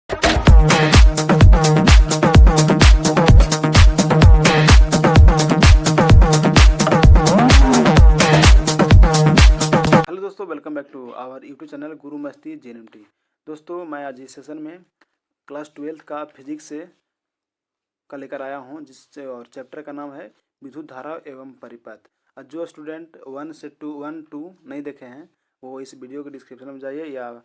Hello दोस्तों, welcome back to our YouTube channel Guru Masti JNMT। दोस्तों, मैं आज इस सेशन में क्लास 12th का फिजिक्स से का लेकर आया हूं, जिससे और चैप्टर का नाम है विद्युत धारा एवं परिपथ। और जो स्टूडेंट 1 से 2 नहीं देखे हैं वो इस वीडियो के डिस्क्रिप्शन में जाइए या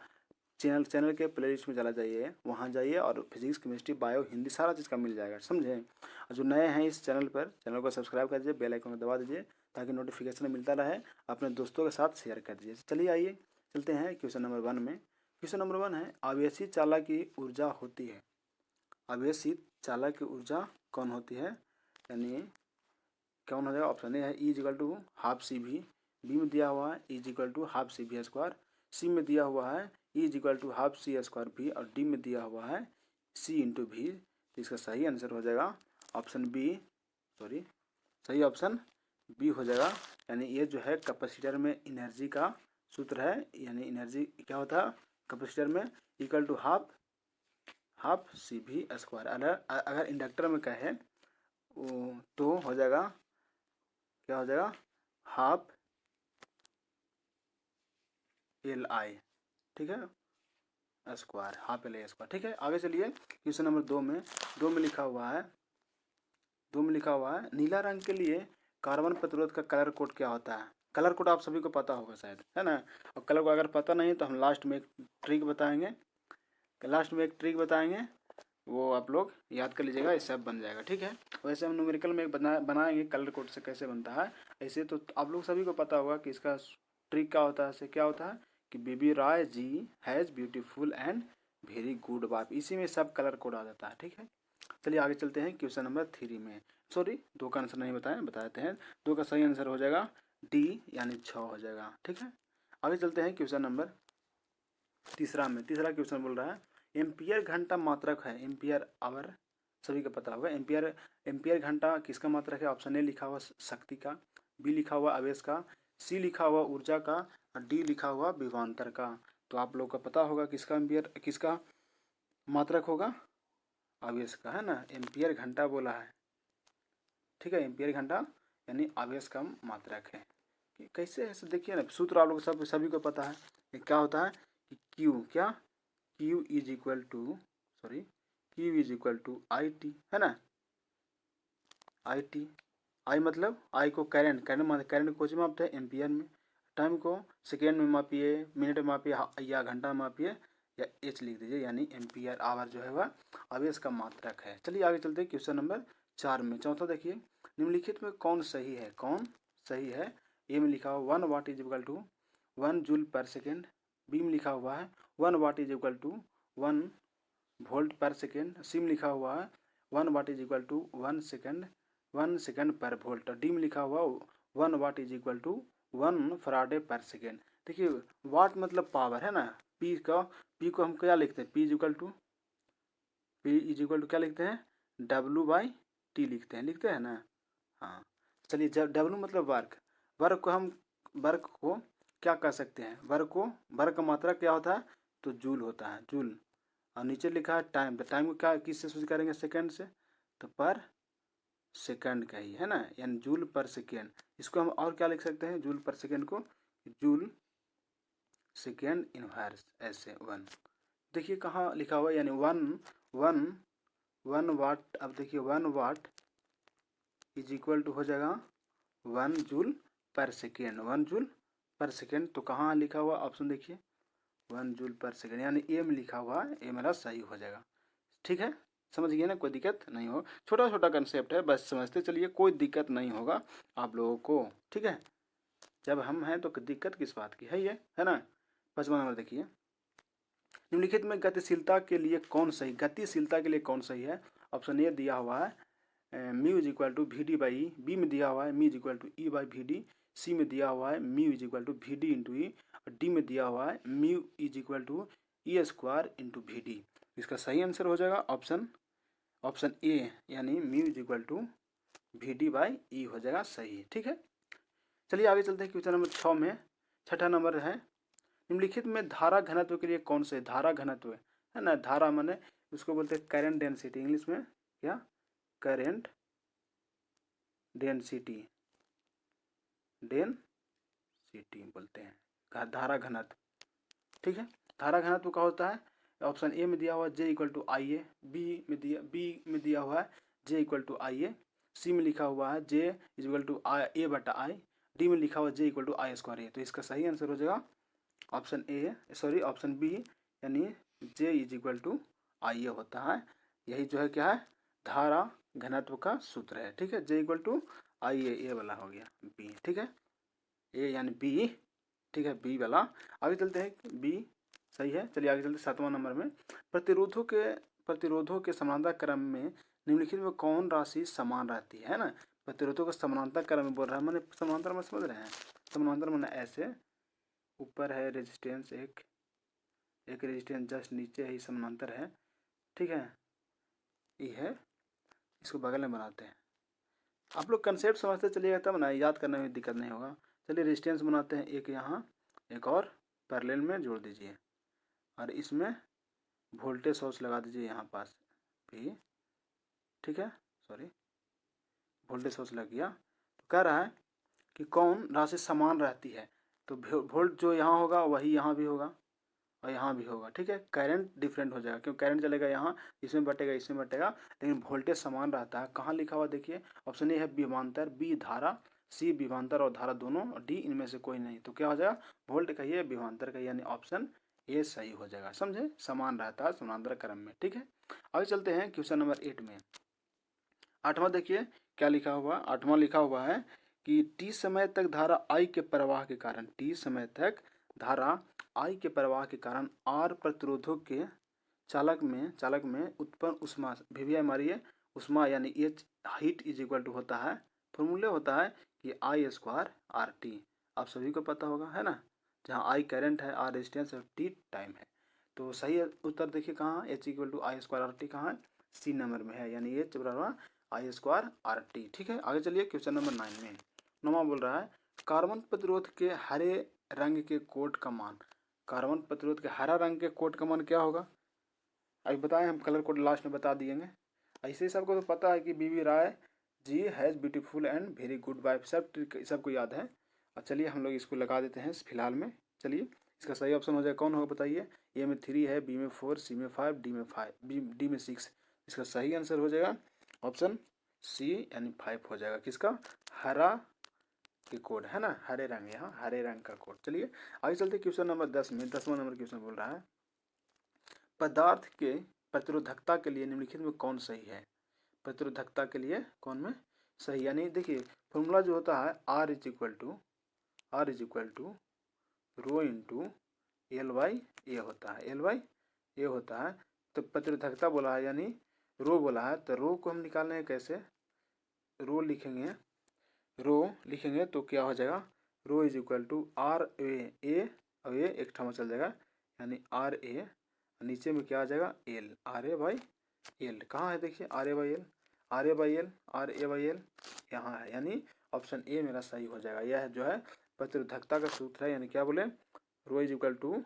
चैनल के प्लेलिस्ट में चला जाइए, वहाँ जाइए और फिजिक्स, केमिस्ट्री, बायो, हिंदी सारा चीज़ का मिल जाएगा, समझे। और जो नए हैं इस चैनल पर, चैनल को सब्सक्राइब कर दीजिए, बेल आइकन को दबा दीजिए ताकि नोटिफिकेशन मिलता रहे। अपने दोस्तों के साथ शेयर कर दीजिए। चलिए आइए चलते हैं क्वेश्चन नंबर 1 में। क्वेश्चन नंबर 1 है, आवेशी चालक की ऊर्जा होती है। आवेशी चालक की ऊर्जा कौन होती है, यानी कौन हो जाएगा। ऑप्शन ए है E = हाफ CV, बी में दिया हुआ है E = हाफ CV², सी में दिया हुआ है E = हाफ C² और डी में दिया हुआ है C × V। इसका सही आंसर हो जाएगा ऑप्शन बी, सही ऑप्शन बी हो जाएगा। यानी ये जो है कैपेसिटर में एनर्जी का सूत्र है, यानी एनर्जी क्या होता है कैपेसिटर में, = हाफ CV²। अगर इंडक्टर में कहे तो हो जाएगा, क्या हो जाएगा, हाफ LI, ठीक है, स्क्वायर, हाफ LI², ठीक है। आगे चलिए क्वेश्चन नंबर 2 में लिखा हुआ है, नीला रंग के लिए कार्बन प्रतिरोध का कलर कोड क्या होता है। कलर कोड आप सभी को पता होगा शायद, है ना। और कलर को अगर पता नहीं तो हम लास्ट में एक ट्रिक बताएंगे, वो आप लोग याद कर लीजिएगा, इससे बन जाएगा, ठीक है। वैसे हम न्यूमेरिकल में बनाएंगे कलर कोड से कैसे बनता है। ऐसे तो आप लोग सभी को पता होगा कि इसका ट्रिक क्या होता है, क्या होता है कि B B Rai ji has beautiful and very good wife, इसी में सब कलर कोड आ जाता है, ठीक है। चलिए आगे चलते हैं क्वेश्चन नंबर 3 में। 2 का आंसर नहीं बता देते हैं। 2 का सही आंसर हो जाएगा डी, यानी 6 हो जाएगा, ठीक है। आगे चलते हैं क्वेश्चन नंबर तीसरा में। तीसरा क्वेश्चन बोल रहा है, एम्पियर घंटा मात्रक है, एम्पियर आवर सभी को पता होगा। एम्पियर घंटा किसका मात्रक है। ऑप्शन ए लिखा हुआ शक्ति का, बी लिखा हुआ आवेश का, सी लिखा हुआ ऊर्जा का और डी लिखा हुआ विभवांतर का। तो आप लोग को पता होगा किसका मात्रक होगा, आवेश का, है ना। एम्पियर घंटा बोला है, ठीक है। एम्पियर घंटा यानी आवेश का मात्रक है। कैसे ऐसे देखिए ना, सूत्र आप लोग सभी को पता है। क्या होता है कि Q is equal to IT, है ना। I मतलब I को करंट को मापते हैं एम्पियर में, टाइम को सेकेंड में मापिए, मिनट में मापिए या घंटा में मापिए या H लिख दीजिए, यानी एम्पियर आवर जो है वह आवेश का मात्रक है। चलिए आगे चलते हैं क्वेश्चन नंबर 4 में। चौथा देखिए, निम्नलिखित में कौन सही है। ए में लिखा हुआ 1 वाट = 1 जूल पर सेकेंड, बी में लिखा हुआ है 1 वाट = 1 वोल्ट पर सेकेंड, सी में लिखा हुआ है 1 वाट = 1 सेकेंड पर वोल्ट, डी में लिखा हुआ 1 वाट = 1 फराडे पर सेकेंड। देखिए वाट मतलब पावर, है ना। पी को हम क्या लिखते हैं, P = क्या लिखते हैं, W/T लिखते हैं ना। हाँ, चलिए, जब W मतलब वर्क को क्या कर सकते हैं, वर्क का मात्रा क्या होता है, तो जूल होता है, जूल। और नीचे लिखा है टाइम, तो टाइम को क्या किससे सूचित करेंगे, सेकंड से, तो पर सेकंड का ही, है ना, यानी जूल पर सेकेंड। इसको हम और क्या लिख सकते हैं, जूल पर सेकेंड को जूल सेकेंड इनवर्स ऐसे 1। देखिए कहाँ लिखा हुआ है, यानी 1 वाट। अब देखिए 1 वाट = हो जाएगा 1 जूल पर सेकेंड, 1 जूल पर सेकेंड। तो कहाँ लिखा हुआ, ऑप्शन देखिए 1 जूल पर सेकेंड, यानी ए में लिखा हुआ है, ए मेरा सही हो जाएगा, ठीक है। समझ गए ना, कोई दिक्कत नहीं हो, छोटा कंसेप्ट है, बस समझते चलिए, कोई दिक्कत नहीं होगा आप लोगों को, ठीक है। जब हम हैं तो दिक्कत किस बात की है, ये है ना। 5वां नंबर देखिए, निम्नलिखित में गतिशीलता के लिए कौन सही है। ऑप्शन ए दिया हुआ है म्यू = VD/E, बी में दिया हुआ है म्यू = E/VD, सी में दिया हुआ है म्यू = VD × E और डी में दिया हुआ है म्यू = E² × VD। इसका सही आंसर हो जाएगा ऑप्शन ए, यानी म्यू = VD/E हो जाएगा सही, ठीक है। चलिए आगे चलते हैं क्वेश्चन नंबर 6 में। छठा नंबर है, निम्नलिखित में धारा घनत्व के लिए कौन से, धारा घनत्व है ना। धारा माने उसको बोलते हैं करेंट डेंसिटी, इंग्लिश में क्या, करेंट डेंसिटी, डेंसिटी बोलते हैं, धारा घनत्व, ठीक है। धारा घनत्व का होता है, ऑप्शन ए में दिया हुआ J equal to I A, B में दिया हुआ है J equal to I A, C में लिखा हुआ है J इक्वल टू ए बटा आई, डी में लिखा हुआ J equal to I square A. तो इसका सही आंसर हो जाएगा ऑप्शन बी, यानी J is equal to I A होता है। यही जो है क्या है, धारा घनत्व का सूत्र है, ठीक है। J इक्वल टू आई ए वाला हो गया बी, ठीक है, ए यानी बी, ठीक है, बी वाला। आगे चलते हैं, बी सही है। चलिए आगे चलते 7वां नंबर में, प्रतिरोधों के समानांतर क्रम में निम्नलिखित में कौन राशि समान रहती है ना। प्रतिरोधों का समानांतर क्रम में बोल रहा है, मैंने समानांतर में समझ रहे हैं, समानांतर मैंने ऐसे ऊपर है रेजिस्टेंस, एक रेजिस्टेंस जस्ट नीचे ही समानांतर है, ठीक है, ये है, इसको बगल में बनाते हैं। आप लोग कंसेप्ट समझते चलिएगा तब ना, याद करने में दिक्कत नहीं होगा। चलिए रेजिस्टेंस बनाते हैं, एक यहाँ, एक और पैरेलल में जोड़ दीजिए, और इसमें वोल्टेज सोर्स लगा दीजिए यहाँ पास भी, ठीक है, सॉरी, वोल्टेज सोर्स लग गया। तो कह रहा है कि कौन राशि समान रहती है, तो वोल्ट जो यहाँ होगा वही यहाँ भी होगा और यहाँ भी होगा, ठीक है। करंट डिफरेंट हो जाएगा, क्योंकि करंट चलेगा यहाँ, इसमें बटेगा, इसमें बटेगा, लेकिन वोल्टेज समान रहता है। कहाँ लिखा हुआ देखिए, ऑप्शन ए है विभवांतर, बी धारा, सी विभवांतर और धारा दोनों, और डी इनमें से कोई नहीं। तो क्या हो जाएगा, वोल्ट कहिए विभवांतर कहिए, यानी ऑप्शन ए सही हो जाएगा, समझे, समान रहता है समानांतर क्रम में, ठीक है। आगे चलते हैं क्वेश्चन नंबर 8 में। 8वां देखिए क्या लिखा हुआ, 8वां लिखा हुआ है कि टी समय तक धारा आई के प्रवाह के कारण, टी समय तक धारा आई के प्रवाह के कारण आर प्रतिरोधों के चालक में उत्पन्न उष्मा, वीवी मारिए, उष्मा यानी H heat is equal to होता है, फॉर्मूले होता है कि आई स्क्वायर आर टी, आप सभी को पता होगा, है ना। जहाँ आई करंट है, आर रेजिस्टेंस है, टी टाइम है। तो सही उत्तर देखिए कहाँ, H equal to I square R T कहाँ है, सी नंबर में है, यानी एच बराबर आई स्क्वायर आर टी, ठीक है। आगे चलिए क्वेश्चन नंबर 9 में। 9वां बोल रहा है कार्बन प्रतिरोध के हरे रंग के कोड का मान, कार्बन प्रतिरोध के हरा रंग के कोड का मान क्या होगा, अभी बताएं, हम कलर कोड लास्ट में बता दिएंगे। ऐसे ही सबको तो पता है कि B V Rai ji has beautiful and very good wife, सबको याद है। और चलिए हम लोग इसको लगा देते हैं फिलहाल में। चलिए इसका सही ऑप्शन हो जाए कौन होगा बताइए, ए में 3 है, बी में 4, सी में 5, डी में 6। इसका सही आंसर हो जाएगा ऑप्शन सी, यानी 5 हो जाएगा, किसका, हरा के कोड, है ना, हरे रंग, यहाँ हरे रंग का कोड। चलिए आगे चलते क्वेश्चन नंबर 10 में। 10वां नंबर क्वेश्चन बोल रहा है पदार्थ के प्रतिरोधकता के लिए निम्नलिखित में कौन सही है, प्रतिरोधकता के लिए कौन में सही, यानी देखिए फॉर्मूला जो होता है R is equal to rho into L by A होता है, एल बाई ए होता है। तो प्रतिरोधकता बोला है, यानी रो बोला है, तो रो को हम निकालने हैं कैसे, रो लिखेंगे तो क्या हो जाएगा, रो इज इक्वल टू आर ए, और ये एक ठाम चल जाएगा, यानी आर ए, नीचे में क्या आ जाएगा L, R A by L, कहाँ है देखिए R A by L, R A by L, R A by L यहाँ है, यानी ऑप्शन ए मेरा सही हो जाएगा। यह जो है प्रतिरोधकता का सूत्र है, यानी क्या बोले, rho is equal to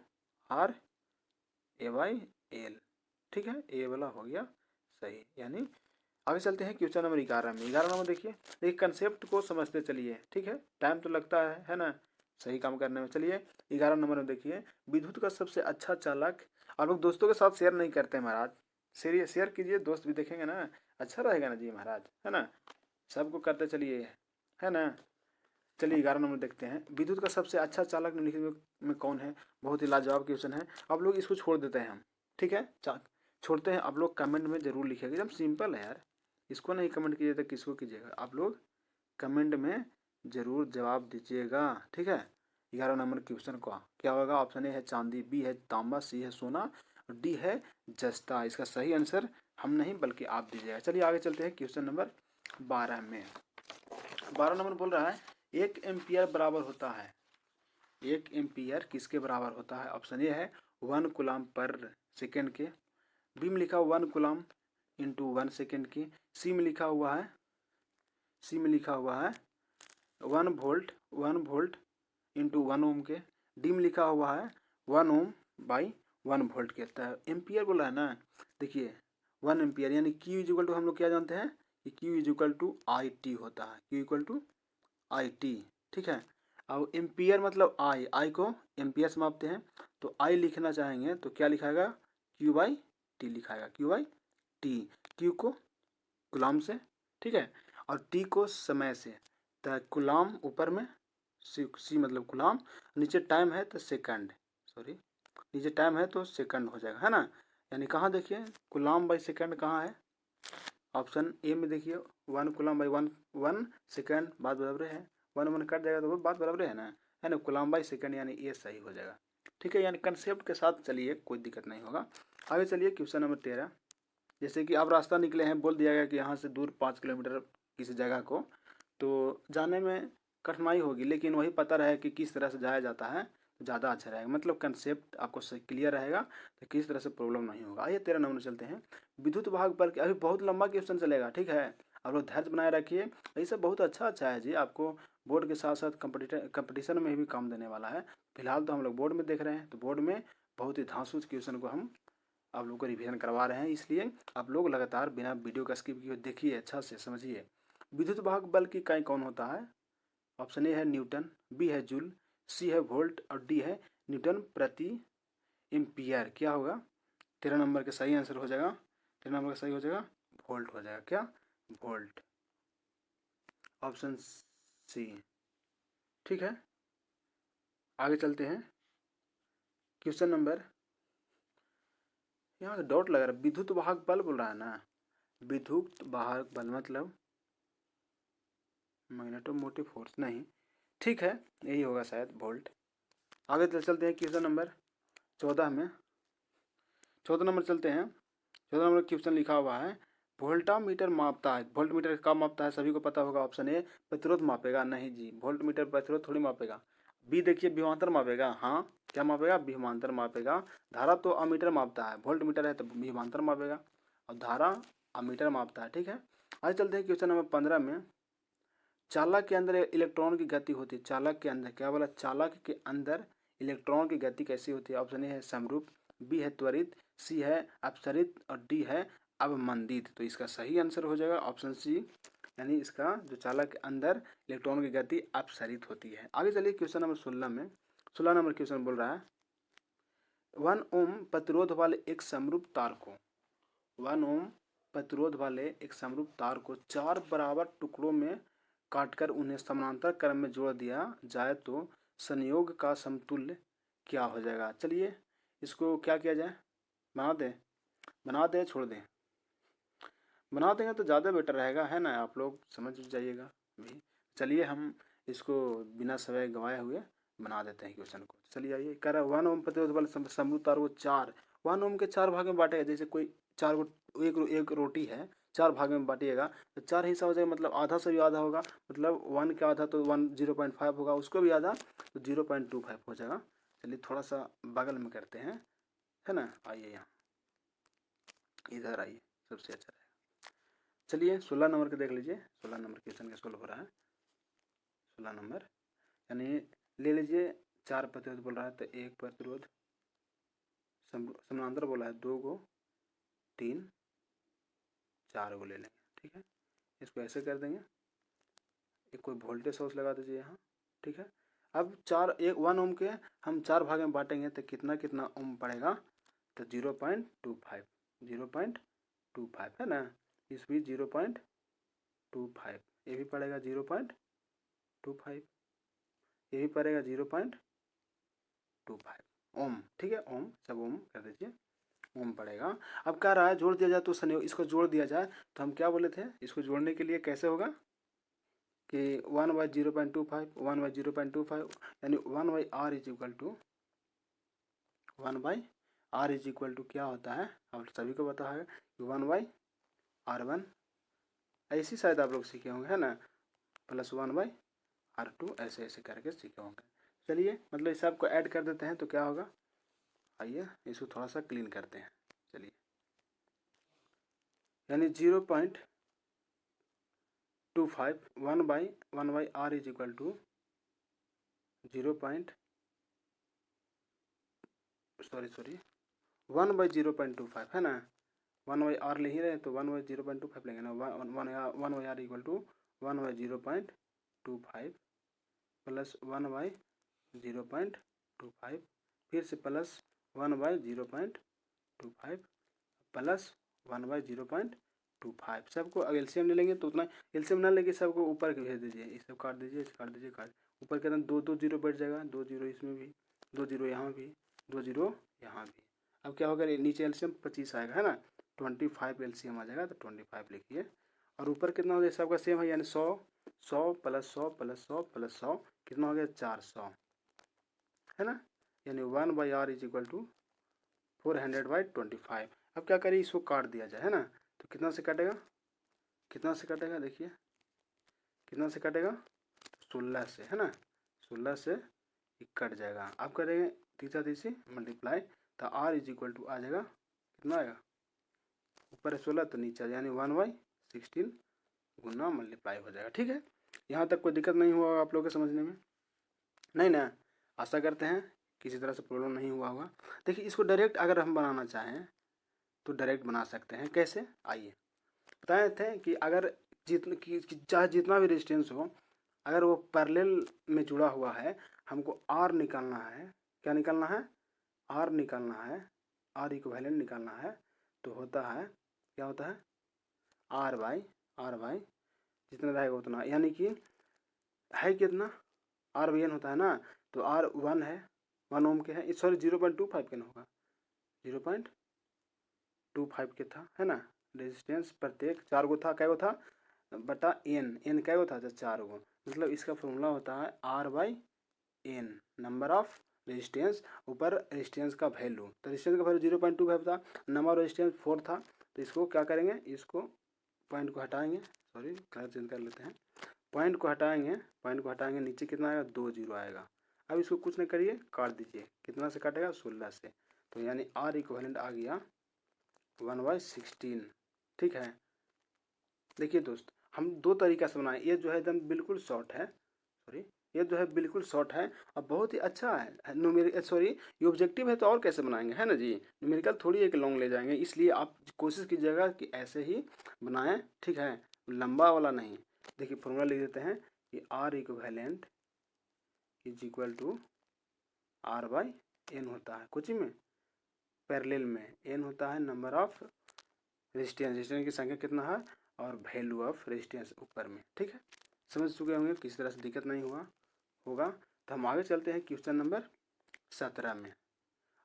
R A by L, ठीक है, ए वाला हो गया सही। यानी आगे चलते हैं क्वेश्चन नंबर 11 में। 11 नंबर देखिए कंसेप्ट को समझते चलिए, ठीक है, टाइम तो लगता है ना, सही काम करने में। चलिए 11 नंबर में देखिए, विद्युत का सबसे अच्छा चालक, आप लोग दोस्तों के साथ शेयर नहीं करते महाराज, शेयर कीजिए, दोस्त भी देखेंगे ना, अच्छा रहेगा ना जी महाराज, है ना, सबको करते चलिए, है ना। चलिए 11 नंबर देखते हैं, विद्युत का सबसे अच्छा चालक निम्नलिखित में कौन है। बहुत ही लाजवाब क्वेश्चन है, आप लोग इसको छोड़ देते हैं हम, ठीक है, छोड़ते हैं, आप लोग कमेंट में जरूर लिखिएगा, एकदम सिंपल है यार, इसको नहीं कमेंट कीजिए तो किसको कीजिएगा, आप लोग कमेंट में जरूर जवाब दीजिएगा, ठीक है। 11 नंबर क्वेश्चन का क्या होगा, ऑप्शन ए है चांदी, बी है तांबा, सी है सोना, डी है जस्ता। इसका सही आंसर हम नहीं बल्कि आप दीजिएगा। चलिए आगे चलते हैं क्वेश्चन नंबर 12 में। 12 नंबर बोल रहा है 1 एम्पियर बराबर होता है, 1 एम्पियर किसके बराबर होता है, ऑप्शन ए है 1 कूलम पर सेकेंड के, बी में लिखा 1 कूलम इंटू 1 सेकेंड की, सी में लिखा हुआ है 1 वोल्ट इंटू 1 ओम के, डी में लिखा हुआ है 1 ओम बाई 1 वोल्ट के। तो एम्पियर बोल रहा है ना, देखिए 1 एम्पियर यानी Q इज इक्वल टू, हम लोग क्या जानते हैं कि Q is equal to I T होता है, Q equal to I T, ठीक है। अब एम्पियर मतलब आई को एम्पियर से मापते हैं, तो आई लिखना चाहेंगे तो क्या लिखाएगा, Q बाई टी लिखाएगा, Q बाई टी। Q को गुलाम से, ठीक है, और टी को समय से। तो गुलाम ऊपर में, सी मतलब गुलाम, नीचे टाइम है तो सेकंड, सॉरी नीचे टाइम है तो सेकंड हो जाएगा, है ना। यानी कहाँ देखिए गुलाम बाई सेकंड कहाँ है, ऑप्शन ए में देखिए 1 गुलाम बाई 1 सेकंड, बात बराबर है, 1 कट जाएगा तो वो बात बराबर है ना, है ना। गुलाम बाई सेकंड यानी ये सही हो जाएगा, ठीक है। यानी कंसेप्ट के साथ चलिए, कोई दिक्कत नहीं होगा। आगे चलिए क्वेश्चन नंबर 13। जैसे कि आप रास्ता निकले हैं, बोल दिया गया कि यहाँ से दूर 5 किलोमीटर किसी जगह को, तो जाने में कठिनाई होगी, लेकिन वही पता रहे कि किस तरह से जाया जाता है तो ज़्यादा अच्छा रहेगा, मतलब कंसेप्ट आपको क्लियर रहेगा तो किस तरह से प्रॉब्लम नहीं होगा। आइए 13 नंबर चलते हैं। विद्युत भाग पर, अभी बहुत लंबा क्वेश्चन चलेगा, ठीक है। आप लोग धैर्य बनाए रखिए, ये सब बहुत अच्छा है जी, आपको बोर्ड के साथ साथ कंपटीशन में भी काम देने वाला है। फिलहाल तो हम लोग बोर्ड में देख रहे हैं, तो बोर्ड में बहुत ही धांसू क्वेश्चन को हम आप लोग को रिवीजन करवा रहे हैं, इसलिए आप लोग लगातार बिना वीडियो का स्किप किए देखिए, अच्छा से समझिए। विद्युत भाग बल की इकाई कौन होता है, ऑप्शन ए है न्यूटन, बी है जूल, सी है वोल्ट और डी है न्यूटन प्रति एम्पियर। क्या होगा 13 नंबर का सही आंसर हो जाएगा, 13 नंबर का सही हो जाएगा वोल्ट हो जाएगा, क्या वोल्ट, ऑप्शन सी, ठीक है। आगे चलते हैं क्वेश्चन नंबर, यहाँ डॉट लग रहा है, विद्युत वाहक बल बोल रहा है ना, विद्युत वाहक बल मतलब मैग्नेटोमोटिव फोर्स नहीं, ठीक है, यही होगा शायद वोल्ट। आगे चलते हैं क्वेश्चन नंबर 14 में, 14 नंबर चलते हैं। 14 नंबर क्वेश्चन लिखा हुआ है, वोल्टामीटर मापता है, वोल्टमीटर का मापता है, सभी को पता होगा। ऑप्शन ए प्रतिरोध मापेगा, नहीं जी, वोल्टमीटर प्रतिरोध थोड़ी मापेगा। बी देखिए विभवांतर मापेगा, हाँ क्या मापेगा, विभवांतर मापेगा। धारा तो अमीटर मापता है, वोल्टमीटर है तो विभवांतर मापेगा, और धारा अमीटर मापता है, ठीक है। आगे चलते हैं क्वेश्चन नंबर 15 में। चालक के अंदर इलेक्ट्रॉन की गति होती है, चालक के अंदर, क्या बोला, चालक के अंदर इलेक्ट्रॉन की गति कैसी होती है। ऑप्शन ए है समरूप, बी है त्वरित, सी है अपसरित और डी है अवमंदित। तो इसका सही आंसर हो जाएगा ऑप्शन सी, यानी इसका जो चालक के अंदर इलेक्ट्रॉन की गति अपसरित होती है। आगे चलिए क्वेश्चन नंबर 16 में, 16 नंबर क्वेश्चन बोल रहा है, 1 ओम प्रतिरोध वाले एक समरूप तार को, 1 ओम प्रतिरोध वाले एक समरूप तार को 4 बराबर टुकड़ों में काटकर उन्हें समानांतर क्रम में जोड़ दिया जाए तो संयोग का समतुल्य क्या हो जाएगा। चलिए इसको क्या किया जाए, बना दें छोड़ दें, बना देंगे तो ज़्यादा बेटर रहेगा, है ना, आप लोग समझ जाइएगा भी। चलिए हम इसको बिना समय गंवाए हुए बना देते हैं क्वेश्चन को। चलिए आइए, कह रहा है 1 ओम प्रतिरोध वाले समरूप तार को 4, 1 ओम के 4 भाग में बांटेगा, जैसे कोई 4 को एक रोटी है 4 भाग में बांटिएगा तो 4 हिस्सा हो जाएगा, मतलब आधा से भी आधा होगा, मतलब 1 का आधा तो 0.5 होगा, उसको भी आधा तो 0.25 हो जाएगा। चलिए थोड़ा सा बगल में करते हैं, है ना, आइए यहाँ इधर आइए, सबसे अच्छा रहेगा। चलिए 16 नंबर के देख लीजिए, 16 नंबर क्वेश्चन का सोल्व हो रहा है। 16 नंबर यानी ले लीजिए 4 प्रतिरोध बोल रहा है तो 1 प्रतिरोध समानांतर बोला है, 2 को 3 4 को ले लेंगे, ठीक है। इसको ऐसे कर देंगे, एक कोई वोल्टेज सोर्स लगा दीजिए यहाँ, ठीक है। अब 1 ओम के हम 4 भाग में बांटेंगे तो कितना कितना ओम पड़ेगा, तो 0.25, 0.25 है ना, इस भी 0.25, ये भी पड़ेगा 0.25, ये भी पड़ेगा 0.25 ओम, ठीक है, ओम सब ओम कर दीजिए, ओम पड़ेगा। अब कह रहा है जोड़ दिया जाए तो संयोग, इसको जोड़ दिया जाए तो हम क्या बोले थे, इसको जोड़ने के लिए कैसे होगा कि 1/0.25, 1/0.25 यानी 1/r is equal to 1/r is equal to क्या होता है, आप सभी को पता है कि 1/r1, ऐसी शायद आप लोग सीखे होंगे, है ना, प्लस 1/r2, ऐसे ऐसे करके सीखे होंगे। चलिए मतलब इस सब को ऐड कर देते हैं तो क्या होगा, आइए इसको थोड़ा सा क्लीन करते हैं। चलिए यानी 0.25 1/r इज इक्वल टू 0. 1/0.25 है ना, 1/r ले ही रहे तो 1/0.25 लेंगे ना, 1/r इक्वल टू 1/0.25 प्लस 1/0.25 फिर से प्लस 1/0.25 प्लस 1/0.25। सबको अगर एलसीएम ले लेंगे तो उतना, एलसीएम ना लेके सबको ऊपर के भेज दीजिए, ये सब काट दीजिए, काट दीजिए, काट ऊपर के अंदर 2 जीरो बैठ जाएगा, 2 जीरो इसमें भी, 2 जीरो यहाँ भी, 2 जीरो यहाँ भी। अब क्या होगा, नीचे एलसीएम 25 आएगा है ना, 25 एलसीएम आ जाएगा तो 25 लिखिए। और ऊपर कितना हो गया, सबका सेम है यानी 100 100 प्लस 100 प्लस 100 प्लस 100 कितना हो गया 400 है ना, यानी 1/r इज इक्वल टू 400/25। अब क्या करिए, इसको काट दिया जाए है ना, तो कितना से कटेगा, कितना से कटेगा, देखिए कितना से कटेगा, 16 से है ना, 16 से कट जाएगा। अब करेंगे तीसरा तीसरी मल्टीप्लाई, तो r इज इक्वल टू आ जाएगा, कितना आएगा, ऊपर है 16 तो नीचे यानी 1/16 गुना मल्टीप्लाई हो जाएगा। ठीक है, यहाँ तक कोई दिक्कत नहीं हुआ आप लोगों के समझने में, नहीं ना, आशा करते हैं किसी तरह से प्रॉब्लम नहीं हुआ होगा। देखिए इसको डायरेक्ट अगर हम बनाना चाहें तो डायरेक्ट बना सकते हैं, कैसे, आइए बताए थे कि अगर चाहे जितना भी रेजिस्टेंस हो, अगर वो पैरेलल में जुड़ा हुआ है, हमको आर निकालना है, क्या निकालना है, आर निकालना है, आर इक्विवेलेंट निकालना है, तो होता है, क्या होता है, आर बाई जितना रहेगा उतना, यानी कि है कितना, आर बाई एन होता है ना, तो आर 1 है, 1 ओम के है, सॉरी 0.25 के ना होगा, 0.25 के था है ना, रेजिस्टेंस प्रत्येक 4 गो था, क्या गो था बटा एन क्या गो था, 4 गो, मतलब इसका फॉर्मूला होता है R/N, नंबर ऑफ रेजिस्टेंस ऊपर रेजिस्टेंस का वैल्यू, तो रेजिस्टेंस का वैल्यू 0.25 था, नंबर ऑफ रेजिस्टेंस 4 था, तो इसको क्या करेंगे, इसको पॉइंट को हटाएंगे, सॉरी कलर चेंज कर लेते हैं, पॉइंट को हटाएंगे, नीचे कितना आएगा, 2 जीरो आएगा। अब इसको कुछ नहीं करिए, काट दीजिए, कितना से काटेगा, 16 से, तो यानी R इक्विवेलेंट आ गया 1/16। ठीक है, देखिए दोस्त हम दो तरीका से बनाए, ये जो है एकदम बिल्कुल शॉर्ट है, सॉरी ये जो है बिल्कुल शॉर्ट है और बहुत ही अच्छा है, न्यूमेरिकल सॉरी ये ऑब्जेक्टिव है तो और कैसे बनाएंगे है ना जी, न्यूमेरिकल थोड़ी एक लॉन्ग ले जाएंगे, इसलिए आप कोशिश कीजिएगा कि ऐसे ही बनाएं, ठीक है, लंबा वाला नहीं। देखिए फॉर्मूला लिख देते हैं कि R equivalent is equal to R/N होता है, कोचिंग में पैरेलल में N होता है नंबर ऑफ रेजिस्टेंस की संख्या कितना है, और वैल्यू ऑफ रेजिस्टेंस ऊपर में। ठीक है, समझ चुके होंगे, किसी तरह से दिक्कत नहीं होगा। तो हम आगे चलते हैं क्वेश्चन नंबर 17 में।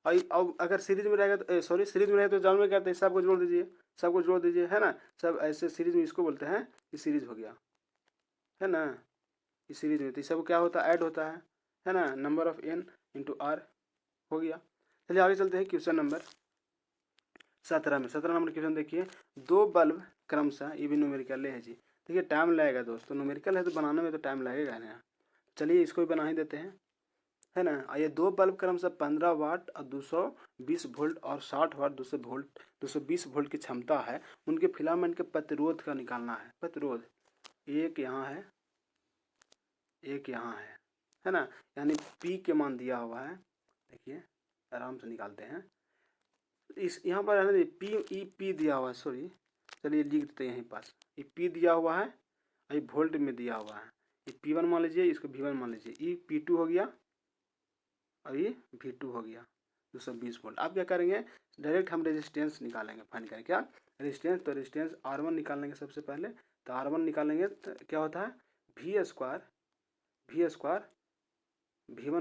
अब अगर सीरीज में रहेगा तो सॉरी सीरीज में रहेगा तो जानवर क्या करते हैं, सबको जोड़ दीजिए है ना, सब ऐसे सीरीज में इसको बोलते हैं कि सीरीज हो गया है ना, इस सीरीज में तो सब क्या होता है, ऐड होता है ना, number of N into R हो गया। चलिए आगे चलते हैं क्वेश्चन नंबर 17 में। 17 नंबर क्वेश्चन देखिए, 2 बल्ब क्रमशः, ये भी न्यूमेरिकल है जी, देखिए टाइम लगेगा दोस्तों, न्यूमेरिकल है तो बनाने में तो टाइम लगेगा ना, चलिए इसको भी बना ही देते हैं है ना। ये 2 बल्ब क्रमशः 15 वाट और 220 वोल्ट और 60 वाट 220 वोल्ट की क्षमता है, उनके फिलामेंट के प्रतिरोध का निकालना है। प्रतिरोध एक यहाँ है, एक यहाँ है ना, यानी P के मान दिया हुआ है, देखिए आराम से निकालते हैं, इस यहाँ पर है ना P दिया हुआ है, सॉरी चलिए लिख देते हैं यहीं पास, ये P दिया हुआ है, ये वोल्ट में दिया हुआ है, ये P1 मान लीजिए, इसको V1 मान लीजिए, ये P2 हो गया और ये V2 हो गया 220 वोल्ट। अब क्या करेंगे, डायरेक्ट हम रेजिस्टेंस निकालेंगे, फाइंड करें क्या रेजिस्टेंस, तो रेजिस्टेंस R1 निकालेंगे सबसे पहले, तो R1 निकालेंगे तो क्या होता है V1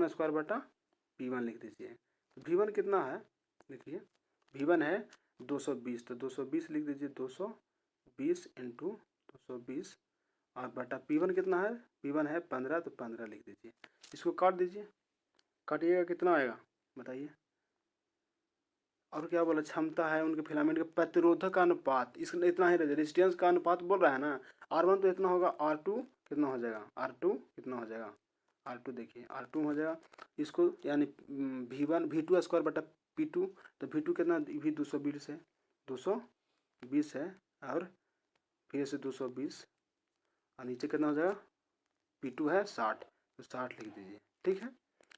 स्क्वायर बटा P1 लिख दीजिए, तो V1 कितना है, देखिए V1 है 220, तो 220 लिख दीजिए, 220 इंटू 220 और बटा P1 कितना है, P1 है 15, तो 15 लिख दीजिए, इसको काट दीजिए, काटिएगा कितना आएगा बताइए, और क्या बोला, क्षमता है उनके फिलामेंट के प्रतिरोधक का अनुपात, इसका इतना ही रेजिस्टेंस का अनुपात बोल रहा है ना, R1 तो इतना होगा, R2 कितना हो जाएगा, R2 कितना हो जाएगा, R2 देखिए R2 हो जाएगा, इसको यानी V2 स्क्वायर बटा P2, तो V2 कितना, भी 220 है और फिर से 220 और नीचे कितना हो जाएगा, P2 है 60, तो 60 लिख दीजिए। ठीक है,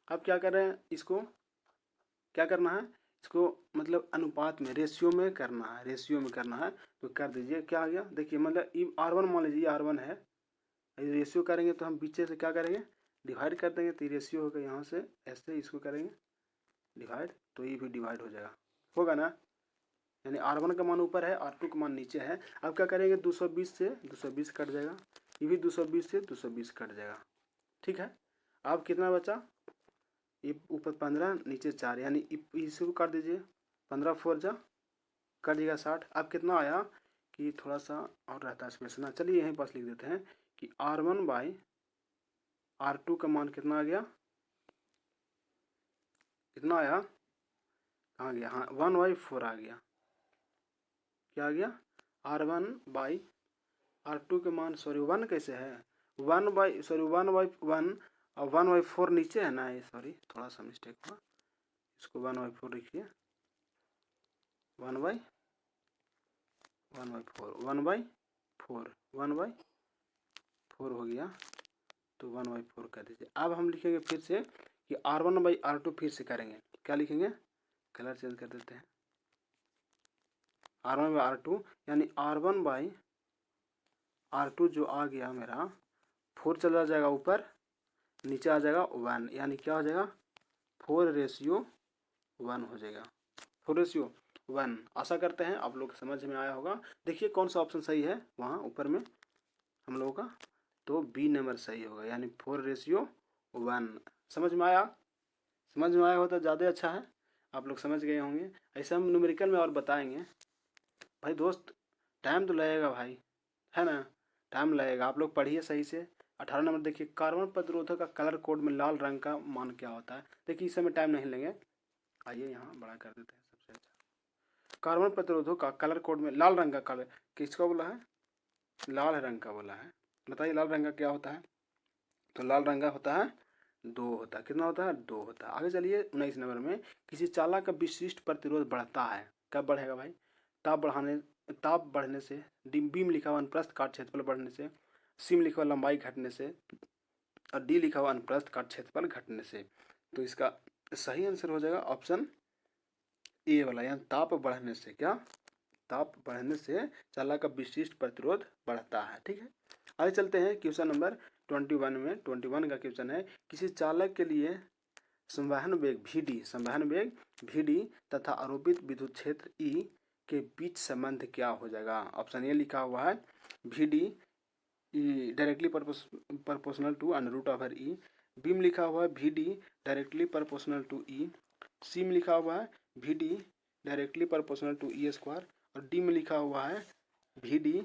अब क्या कर रहे हैं, इसको क्या करना है, इसको मतलब अनुपात में, रेशियो में करना है, रेशियो में करना है तो कर दीजिए। क्या आ गया देखिए, मतलब R1 मान लीजिए R1 है, रेशियो करेंगे तो हम पीछे से क्या करेंगे, डिवाइड कर देंगे, तो रेशियो होगा यहाँ से ऐसे, इसको करेंगे डिवाइड तो ये भी डिवाइड हो जाएगा, होगा ना। यानी R1 का मान ऊपर है, R2 का मान नीचे है। अब क्या करेंगे, 220 से 220 कट जाएगा, ये भी 220 से 220 कट जाएगा, ठीक है। अब कितना बचा, ये ऊपर 15 नीचे 4, यानी इसको काट दीजिए, 15 4 जा कर दिएगा 60। अब कितना आया कि थोड़ा सा और रहता है स्पेस ना, चलिए यहीं पास लिख देते हैं कि R1 बाई R2 का मान कितना आ गया, कितना आया, कहाँ गया, हाँ 1/4 आ गया। क्या आ गया, R1 बाई R2 के मान, सॉरी 1 कैसे है, 1/1 और 1/4 नीचे है ना, ये सॉरी थोड़ा सा मिस्टेक हुआ, इसको 1/4 लिखिए, 1/4 1/4 हो गया, तो 1/4 कर दीजिए। अब हम लिखेंगे फिर से कि R1/R2 फिर से करेंगे, क्या लिखेंगे, कलर चेंज कर देते हैं, R1/R2 यानी R1/R2 जो आ गया मेरा 4 चला जाएगा ऊपर, नीचे आ जाएगा 1, यानी क्या हो जाएगा 4:1 हो जाएगा, 4:1। आशा करते हैं आप लोग समझ में आया होगा। देखिए कौन सा ऑप्शन सही है वहाँ ऊपर में हम लोगों का, तो बी नंबर सही होगा, यानी 4:1। समझ में आया, समझ में आया हो तो ज़्यादा अच्छा है, आप लोग समझ गए होंगे। ऐसे हम न्यूमेरिकल में और बताएंगे। भाई दोस्त टाइम तो लगेगा भाई, है ना, टाइम लगेगा, आप लोग पढ़िए सही से। 18 नंबर देखिए, कार्बन प्रतिरोधक का कलर कोड में लाल रंग का मान क्या होता है। देखिए इस समय टाइम नहीं लेंगे, आइए यहाँ बड़ा कर देते हैं सबसे अच्छा। कार्बन प्रतिरोधक का कलर कोड में लाल रंग का कलर किसका बोला है, लाल रंग का बोला है। बताइए लाल रंग का क्या होता है, तो लाल रंग का होता है 2 होता है, कितना होता है 2 होता है। आगे चलिए 19 नंबर में, किसी चालक का विशिष्ट प्रतिरोध बढ़ता है, कब बढ़ेगा भाई, ताप बढ़ने से, बीम लिखा हुआ अनुप्रस्थ काट क्षेत्रफल बढ़ने से, सिम लिखा हुआ लंबाई घटने से, और डी लिखा हुआ अनुप्रस्थ काट क्षेत्रफल घटने से। तो इसका सही आंसर हो जाएगा ऑप्शन ए वाला, यानी ताप बढ़ने से, क्या, ताप बढ़ने से चालक का विशिष्ट प्रतिरोध बढ़ता है, ठीक है। आगे चलते हैं क्वेश्चन नंबर 21 में। 21 का क्वेश्चन है, किसी चालक के लिए संवहन वेग VD तथा आरोपित विद्युत क्षेत्र E के बीच संबंध क्या हो जाएगा। ऑप्शन ए लिखा हुआ है VD directly proportional to √E, बीम लिखा हुआ है VD directly proportional to E, C में लिखा हुआ है VD directly proportional to E², और डी में लिखा हुआ है VD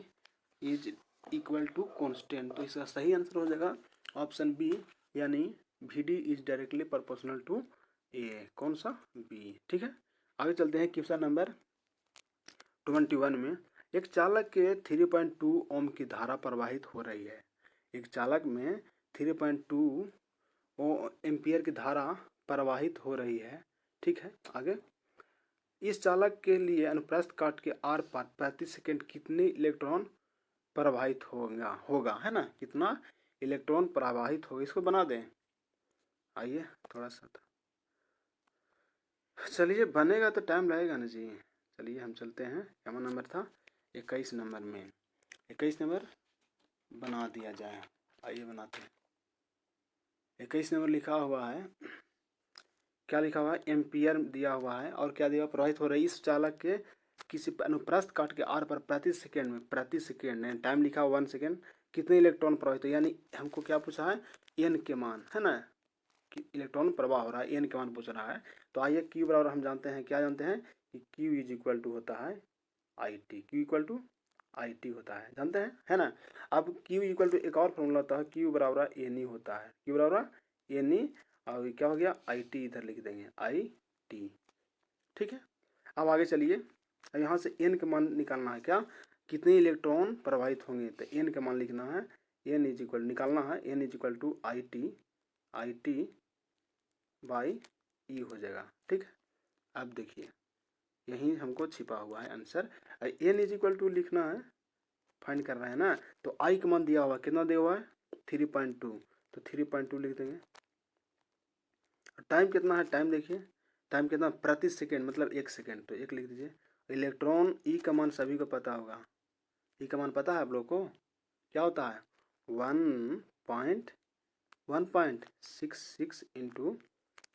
is equal to constant. तो इसका सही आंसर हो जाएगा ऑप्शन बी, यानी VD is directly proportional to A, कौन सा, बी, ठीक है। आगे चलते हैं क्वेश्चन नंबर 21 में, एक चालक के 3.2 ओम की धारा प्रवाहित हो रही है। एक चालक में 3.2 एम्पियर की धारा प्रवाहित हो रही है, ठीक है। आगे, इस चालक के लिए अनुप्रस्थ काट के आर पार प्रति सेकंड कितने इलेक्ट्रॉन प्रवाहित होगा, है ना, कितना इलेक्ट्रॉन प्रवाहित होगा, इसको बना दें। आइए थोड़ा सा, चलिए बनेगा तो टाइम लगेगा ना जी। चलिए हम चलते हैं, क्या नंबर था 21 नंबर में, 21 नंबर बना दिया जाए। आइए बनाते हैं। 21 नंबर लिखा हुआ है, क्या लिखा हुआ है, एम्पियर दिया हुआ है, और क्या दिया, प्रवाहित हो रही इस चालक के किसी अनुप्रस्थ काट के आर पर प्रति सेकेंड टाइम लिखा हुआ 1 सेकेंड, कितने इलेक्ट्रॉन प्रवाहित हो, यानी हमको क्या पूछा है, एन के मान, है ना, कि इलेक्ट्रॉन प्रवाह हो रहा है, एन के मान पूछ रहा है। तो आइए क्यू बराबर हम जानते हैं, क्या जानते हैं कि क्यू इज इक्वल टू होता है IT, Q equal to IT होता है, जानते हैं, है ना। अब क्यू इक्वल टू एक और फॉर्मूला होता है, क्यू बराबर एन ई होता है, क्यू बराबर एन ई, और क्या हो गया IT, इधर लिख देंगे IT, ठीक है। अब आगे चलिए, यहाँ से एन का मान निकालना है, क्या, कितने इलेक्ट्रॉन प्रवाहित होंगे, तो एन का मान लिखना है, एन इज इक्वल निकालना है, N is equal to IT by E हो जाएगा, ठीक है। अब देखिए यही हमको छिपा हुआ है answer, N is equal to लिखना है, फाइंड करना है ना, तो आई का मान दिया हुआ कितना दिया हुआ है 3.2, तो 3.2 लिख देंगे। टाइम कितना है, टाइम देखिए टाइम कितना, प्रति सेकेंड मतलब 1 सेकेंड, तो 1 लिख दीजिए। इलेक्ट्रॉन ई का मान सभी को पता होगा, ई का मान पता है आप लोग को, क्या होता है 1.66 इंटू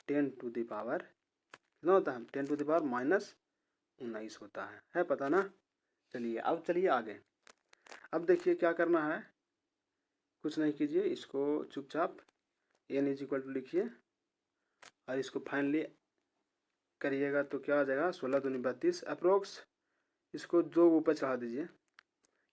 10⁻, कितना होता है 10⁻⁻19 होता है पता ना। चलिए अब चलिए आगे। अब देखिए क्या करना है, कुछ नहीं कीजिए, इसको चुपचाप n = लिखिए और इसको फाइनली करिएगा तो क्या आ जाएगा 16 दूनी 32 अप्रोक्स। इसको 2 ऊपर चढ़ा दीजिए,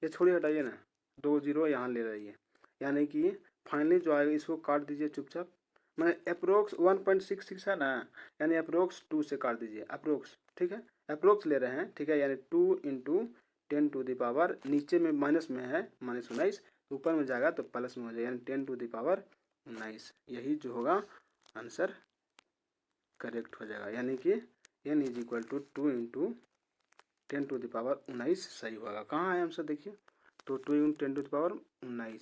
ये छोड़िए हटाइए ना, 2 0 यहाँ ले रहिए, यानी कि फाइनली जो आएगा इसको काट दीजिए चुपचाप। मैंने अप्रोक्स 1.66 है ना, यानी अप्रोक्स 2 से काट दीजिए अप्रोक्स, ठीक है, अप्रोक्स ले रहे हैं, ठीक है, यानी 2 इंटू 10⁻, नीचे में माइनस में है -19, ऊपर में जाएगा तो प्लस में हो जाएगा, यानी 10⁻⁹, यही जो होगा आंसर करेक्ट हो जाएगा, यानी कि n = 2 इंटू 10⁻⁹ सही होगा। कहाँ है आंसर देखिए, तो 2 इंटू 10⁻⁹,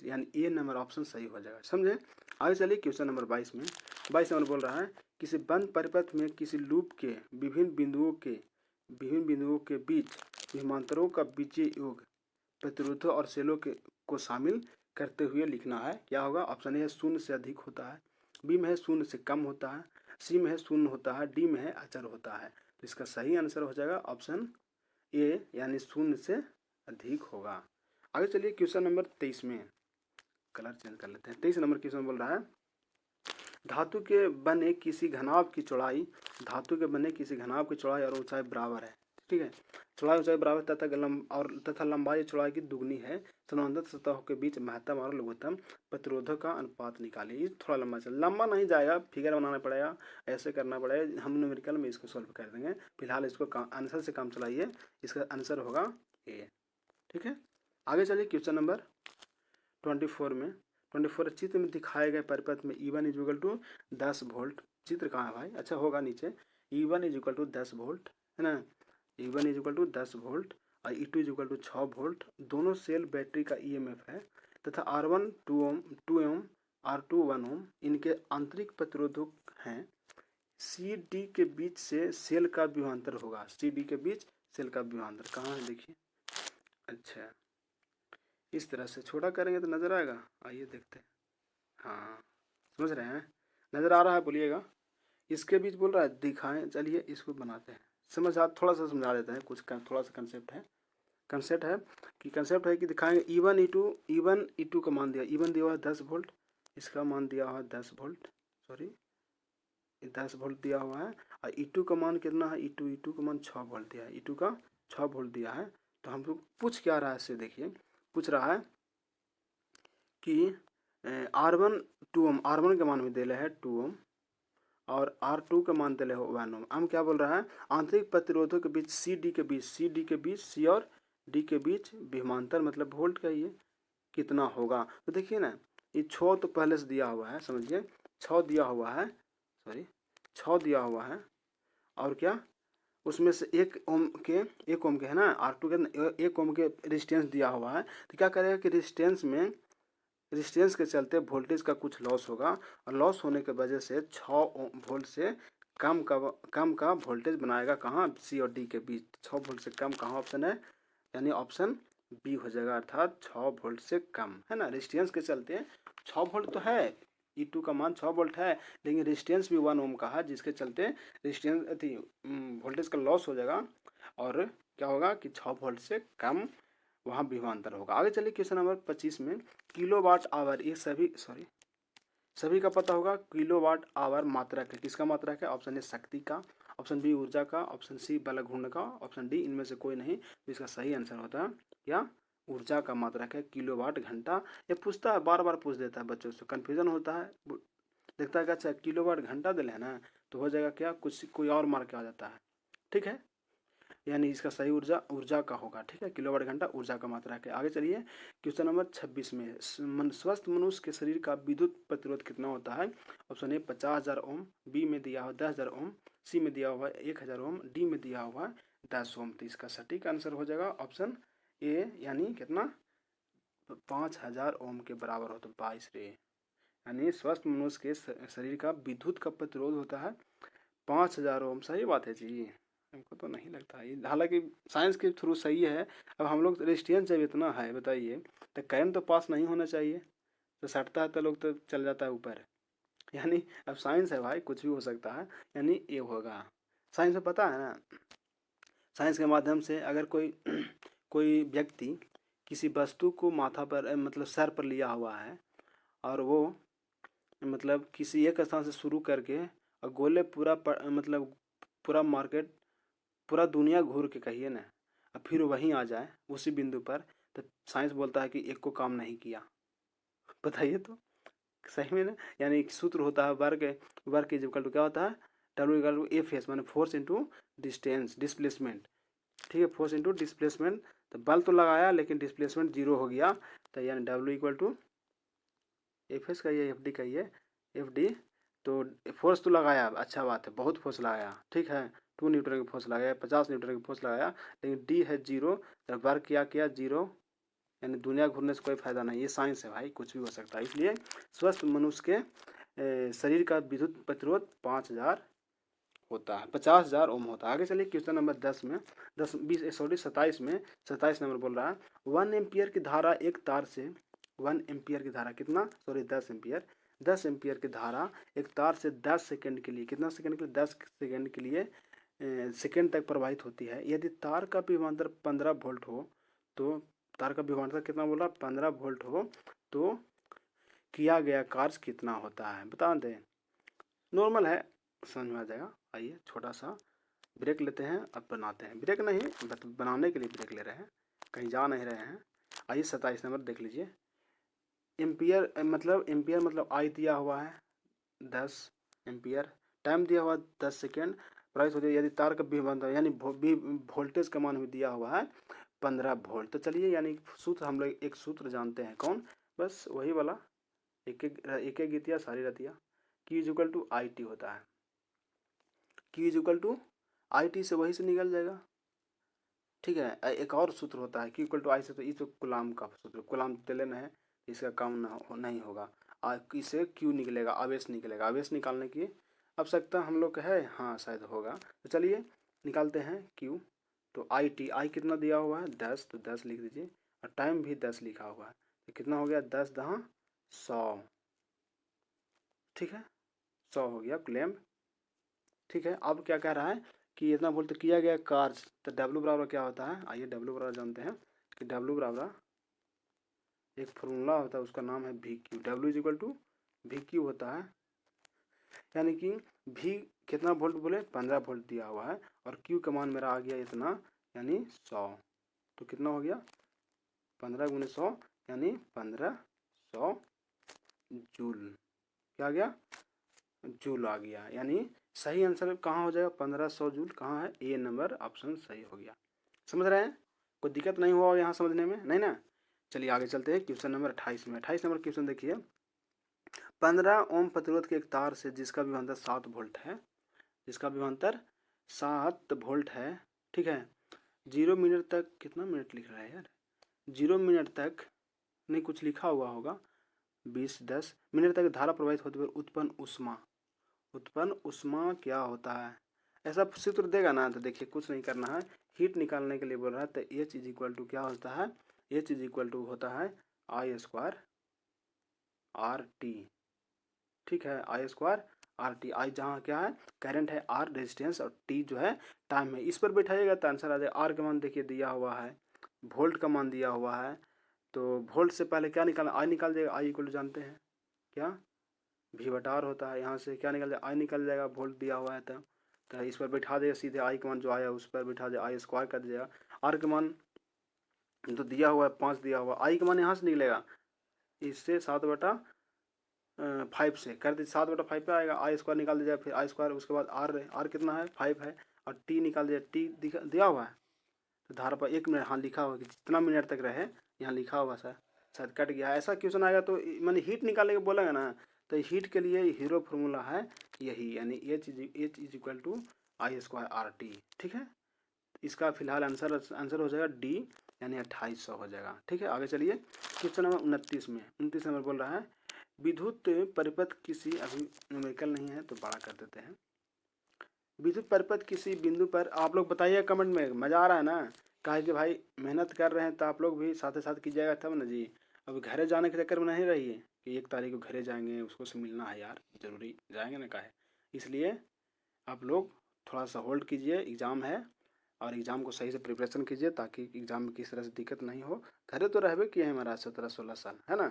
यानी ए नंबर ऑप्शन सही हो जाएगा, समझे। आगे चलिए क्वेश्चन नंबर 22 में। 22 नंबर बोल रहा है किसी बंद परिपथ में किसी लूप के विभिन्न बिंदुओं के बीच विभवांतरों का बीजीय योग प्रतिरोधों और सेलों को शामिल करते हुए लिखना है। क्या होगा, ऑप्शन ए है 0 से अधिक होता है, बी में है 0 से कम होता है, सी में है 0 होता है, डी में है अचर होता है। तो इसका सही आंसर हो जाएगा ऑप्शन ए, यानी 0 से अधिक होगा। आगे चलिए क्वेश्चन नंबर 23 में, कलर चेंज कर लेते हैं। 23 नंबर क्वेश्चन बोल रहा है धातु के बने किसी घनाभ की चौड़ाई और ऊंचाई बराबर है, ठीक है, चौड़ाई ऊंचाई बराबर तथा लंबाई चौड़ाई की दुगनी है, समानांतर सतहों के बीच महत्तम और लघुत्तम प्रतिरोधों का अनुपात निकालिए। ये थोड़ा लंबा नहीं जाएगा, फिगर बनाना पड़ेगा, ऐसे करना पड़ेगा, हम न्यूमेरिकल में इसको सॉल्व कर देंगे। फिलहाल इसको आंसर से काम चलाइए, इसका आंसर होगा ए, ठीक है। आगे चलिए क्वेश्चन नंबर 24 में। 24 चित्र में दिखाए गए परिपथ में E1 = 10 वोल्ट, चित्र कहाँ है भाई, अच्छा होगा नीचे, E1 = 10 वोल्ट है ना, E1 = 10 वोल्ट और E2 = 6 वोल्ट, दोनों सेल बैटरी का EMF है तथा R1 2 ओम R2 1 ओम इनके आंतरिक प्रतिरोधक हैं। CD के बीच से सेल का विभवांतर होगा, CD के बीच सेल का विभवांतर कहाँ है देखिए, अच्छा इस तरह से छोटा करेंगे तो नज़र आएगा, आइए देखते हैं, हाँ समझ रहे हैं, नज़र आ रहा है, बोलिएगा। इसके बीच बोल रहा है दिखाएं, चलिए इसको बनाते हैं, थोड़ा सा समझा देते हैं, कुछ थोड़ा सा कंसेप्ट है कि दिखाएंगे E1 E2 का मान दिया, E1 दिया हुआ है 10 वोल्ट, इसका मान दिया हुआ है 10 वोल्ट, 10 वोल्ट दिया हुआ है, और E2 का मान कितना है, E2 का मान 6 वोल्ट दिया है, E2 का 6 वोल्ट दिया है। तो हम लोग पूछ क्या रहा है इससे, देखिए पूछ रहा है कि R1 2 ओम, R1 का मान भी दिले है 2 ओम और R2 का मान दिले हो 1 ओम। हम क्या बोल रहा है, आंतरिक प्रतिरोधों के बीच CD के बीच C और D के बीच विभवांतर मतलब वोल्ट का ये कितना होगा। तो देखिए ना, ये 6 तो पहले से दिया हुआ है, समझिए 6 दिया हुआ है, 6 दिया हुआ है, और क्या उसमें से 1 ओम के है ना, R2 के 1 ओम के रेजिस्टेंस दिया हुआ है। तो क्या करेगा कि रेजिस्टेंस के चलते वोल्टेज का कुछ लॉस होगा, और लॉस होने की वजह से 6 वोल्ट से कम का वोल्टेज बनाएगा कहाँ, C और D के बीच। 6 वोल्ट से कम कहाँ ऑप्शन है, यानी ऑप्शन बी हो जाएगा, अर्थात 6 वोल्ट से कम है ना। रेजिस्टेंस के चलते 6 वोल्ट तो है, E2 का मान 6 वोल्ट है, लेकिन रेजिस्टेंस भी 1 ओम का है, जिसके चलते रेजिस्टेंस वोल्टेज का लॉस हो जाएगा, और क्या होगा कि 6 वोल्ट से कम वहाँ विभवांतर होगा। आगे चलिए क्वेश्चन नंबर 25 में, किलोवाट आवर, ये सभी का पता होगा, किलोवाट आवर मात्रक है, किसका मात्रक है, ऑप्शन ए शक्ति का, ऑप्शन बी ऊर्जा का, ऑप्शन सी बल घूर्ण का, ऑप्शन डी इनमें से कोई नहीं। तो इसका सही आंसर होता है क्या, ऊर्जा का मात्रक है, किलोवाट घंटा। ये पूछता है, बार बार पूछ देता है, बच्चों से कन्फ्यूजन होता है, देखता है कि अच्छा किलोवाट घंटा दिले है ना, तो हो जाएगा क्या, कुछ कोई और मार के आ जाता है, ठीक है, यानी इसका सही ऊर्जा का होगा, ठीक है, किलोवाट घंटा ऊर्जा का मात्रा है। आगे चलिए क्वेश्चन नंबर 26 में, स्वस्थ मनुष्य के शरीर का विद्युत प्रतिरोध कितना होता है, ऑप्शन ए 50,000 ओम, बी में दिया हुआ 10,000 ओम, सी में दिया हुआ 1,000 ओम, डी में दिया हुआ 10 ओम। तो इसका सटीक आंसर हो जाएगा ऑप्शन ए, यानी कितना 5,000 ओम के बराबर हो, तो 22 रे, यानी स्वस्थ मनुष्य के शरीर का विद्युत का प्रतिरोध होता है 5000 ओम। सही बात है जी, हमको तो नहीं लगता ये, हालांकि साइंस के थ्रू सही है। अब हम लोग रेजिस्टेंस जब इतना है बताइए, तो करंट तो पास नहीं होना चाहिए, तो सटता है तो लोग तो चल जाता है ऊपर। यानी अब साइंस है भाई, कुछ भी हो सकता है, यानी ये होगा। साइंस में पता है ना, साइंस के माध्यम से अगर कोई कोई व्यक्ति किसी वस्तु को माथा पर मतलब सर पर लिया हुआ है, और वो मतलब किसी एक स्थान से शुरू करके और गोले मतलब पूरा मार्केट, पूरा दुनिया घूर के कहिए ना, और फिर वहीं आ जाए उसी बिंदु पर, तो साइंस बोलता है कि एक को काम नहीं किया। बताइए तो, सही में ना। यानी एक सूत्र होता है work, work is equal to क्या होता है, W equal to F S, माने फोर्स इंटू डिस्टेंस, डिस्प्लेसमेंट। ठीक है, फोर्स इंटू डिस्प्लेसमेंट। तो बल तो लगाया लेकिन डिस्प्लेसमेंट जीरो हो गया, तो यानी W equal to F S का ये एफ डी का ये एफ डी। तो फोर्स तो लगाया, अच्छा बात है, बहुत फोर्स लगाया, ठीक है, 2 न्यूटन की फोर्स लगाया, 50 न्यूटन की फोर्स लगाया, लेकिन डी है जीरो, तो वर्क क्या किया, जीरो। यानी दुनिया घूरने से कोई फायदा नहीं। ये साइंस है भाई, कुछ भी हो सकता है। इसलिए स्वस्थ मनुष्य के शरीर का विद्युत प्रतिरोध 5000 होता है, 50,000 ओम होता है। आगे चलिए क्वेश्चन नंबर 10 में, 27 में, 27 नंबर बोल रहा है 1 एम्पियर की धारा एक तार से, 1 एम्पियर की धारा कितना, सॉरी 10 एम्पियर, 10 एम्पियर की धारा एक तार से 10 सेकंड के लिए, कितना सेकंड के लिए, 10 सेकंड के लिए सेकंड तक प्रवाहित होती है। यदि तार का विभवांतर 15 वोल्ट हो, तो तार का विभवांतर कितना बोला, 15 वोल्ट हो, तो किया गया कार्य कितना होता है, बता दें। नॉर्मल है, समझ में आ जाएगा। आइए छोटा सा ब्रेक लेते हैं, अब बनाते हैं। ब्रेक नहीं, बनाने के लिए ब्रेक ले रहे हैं, कहीं जा नहीं रहे हैं। आइए 27 नंबर देख लीजिए। एम्पियर मतलब आई दिया हुआ है 10 एम्पियर, टाइम दिया हुआ 10 सेकेंड, प्राइस हो जाए यदि तार का विभवांतर यानी वोल्टेज का मान भी दिया हुआ है 15 वोल्ट। तो चलिए, यानी सूत्र हम लोग एक सूत्र जानते हैं, कौन, बस वही वाला, एक एक गीतिया सारी रतिया। Q is equal to I T होता है, Q is equal to I T से वही से निकल जाएगा। ठीक है, एक और सूत्र होता है Q इक्वल टू आई से, तो इस गुलाम का सूत्र, गुलाम तेलन है, इसका काम नहीं होगा। इससे Q निकलेगा, आवेश निकलेगा, आवेश निकालने की आवश्यकता हम लोग का है, हाँ शायद होगा। तो चलिए निकालते हैं Q। तो आई टी, आई कितना दिया हुआ है 10, तो 10 लिख दीजिए, और टाइम भी 10 लिखा हुआ है, तो कितना हो गया 10 दहाँ 100। ठीक है, 100 हो गया क्लेम। ठीक है, अब क्या कह रहा है कि इतना वोल्ट किया गया कार्य, तो डब्ल्यू बराबर क्या होता है, आइए डब्ल्यू बराबर जानते हैं कि डब्ल्यू बराबर एक फॉर्मूला होता है, उसका नाम है V Q. W is equal to V Q होता है, यानी कि वी कितना वोल्ट बोले, 15 वोल्ट दिया हुआ है, और क्यू का मान मेरा आ गया इतना, यानी 100। तो कितना हो गया 15 गुने 100, यानी 1500 जूल। क्या आ गया, जूल आ गया। यानी सही आंसर कहाँ हो जाएगा, 1500 जूल कहाँ है, ए नंबर ऑप्शन सही हो गया। समझ रहे हैं, कोई दिक्कत नहीं हुआ यहाँ समझने में, नहीं ना। चलिए आगे चलते हैं क्वेश्चन नंबर 28 में। 28 नंबर क्वेश्चन देखिए, 15 ओम प्रतिरोध के एक तार से जिसका विभवांतर 7 वोल्ट है, जिसका विभवांतर 7 वोल्ट है, ठीक है, 0 मिनट तक, कितना मिनट लिख रहा है यार, 0 मिनट तक नहीं, कुछ लिखा हुआ होगा, 10 मिनट तक धारा प्रवाहित होते हुए उत्पन्न उष्मा क्या होता है। ऐसा सूत्र देगा ना, तो देखिए कुछ नहीं करना है, हीट निकालने के लिए बोल रहा है, तो एच इज इक्वल टू क्या होता है, एच इज इक्वल टू होता है आई स्क्वायर आर टी। ठीक है, आई स्क्वायर आर टी, आई जहाँ क्या है करंट है, आर रेजिस्टेंस, और टी जो है टाइम है। इस पर बैठाइएगा तो आंसर आ जाएगा। आर का मान देखिए दिया हुआ है, वोल्ट का मान दिया हुआ है, तो वोल्ट से पहले क्या निकालना, आई निकाल जाएगा, आई इक्वल टू जानते हैं क्या, वी बटा आर होता है। यहाँ से क्या निकल जाएगा, आई निकल जाएगा, वोल्ट दिया हुआ है, तो इस पर बैठा देगा सीधे, आई का मान जो आया उस पर बैठा देगा, आई स्क्वायर कर दिया। आर का मान तो दिया हुआ है 5 दिया हुआ, आई का मान यहाँ से निकलेगा, इससे 7/5 से कर दीजिए, 7/5 पे आएगा, आई स्क्वायर निकाल दीजिए, फिर आई स्क्वायर, उसके बाद आर कितना है 5 है, और टी निकाल दीजिए, टी दिया हुआ है, तो धारा पर 1 मिनट, हाँ लिखा हुआ कि जितना मिनट तक रहे, यहाँ लिखा हुआ सर, शायद कट गया। ऐसा क्वेश्चन आएगा तो मैंने हीट निकालने के बोलेगा ना, तो हीट के लिए हीरो फार्मूला है यही, यानी H is equal to I square R T. ठीक है, इसका फिलहाल आंसर हो जाएगा डी, यानी 2800 हो जाएगा। ठीक है, आगे चलिए क्वेश्चन नंबर 29 में। 29 नंबर बोल रहा है विद्युत परिपथ किसी, अभी न्यूमेरिकल नहीं है तो बड़ा कर देते हैं, विद्युत परिपथ किसी बिंदु पर, आप लोग बताइए कमेंट में, मज़ा आ रहा है ना? काहे कि भाई मेहनत कर रहे हैं तो आप लोग भी साथ साथ कीजिएगा तब ना जी। अब घरे जाने के चक्कर में नहीं रहिए कि 1 तारीख को घरे जाएंगे, उसको से मिलना है यार, ज़रूरी जाएंगे ना काहे। इसलिए आप लोग थोड़ा सा होल्ड कीजिए, एग्ज़ाम है और एग्ज़ाम को सही से प्रिपरेशन कीजिए ताकि एग्ज़ाम में किसी तरह से दिक्कत नहीं हो। घरे तो रहबे किए हैं महाराज 17-16 साल, है ना?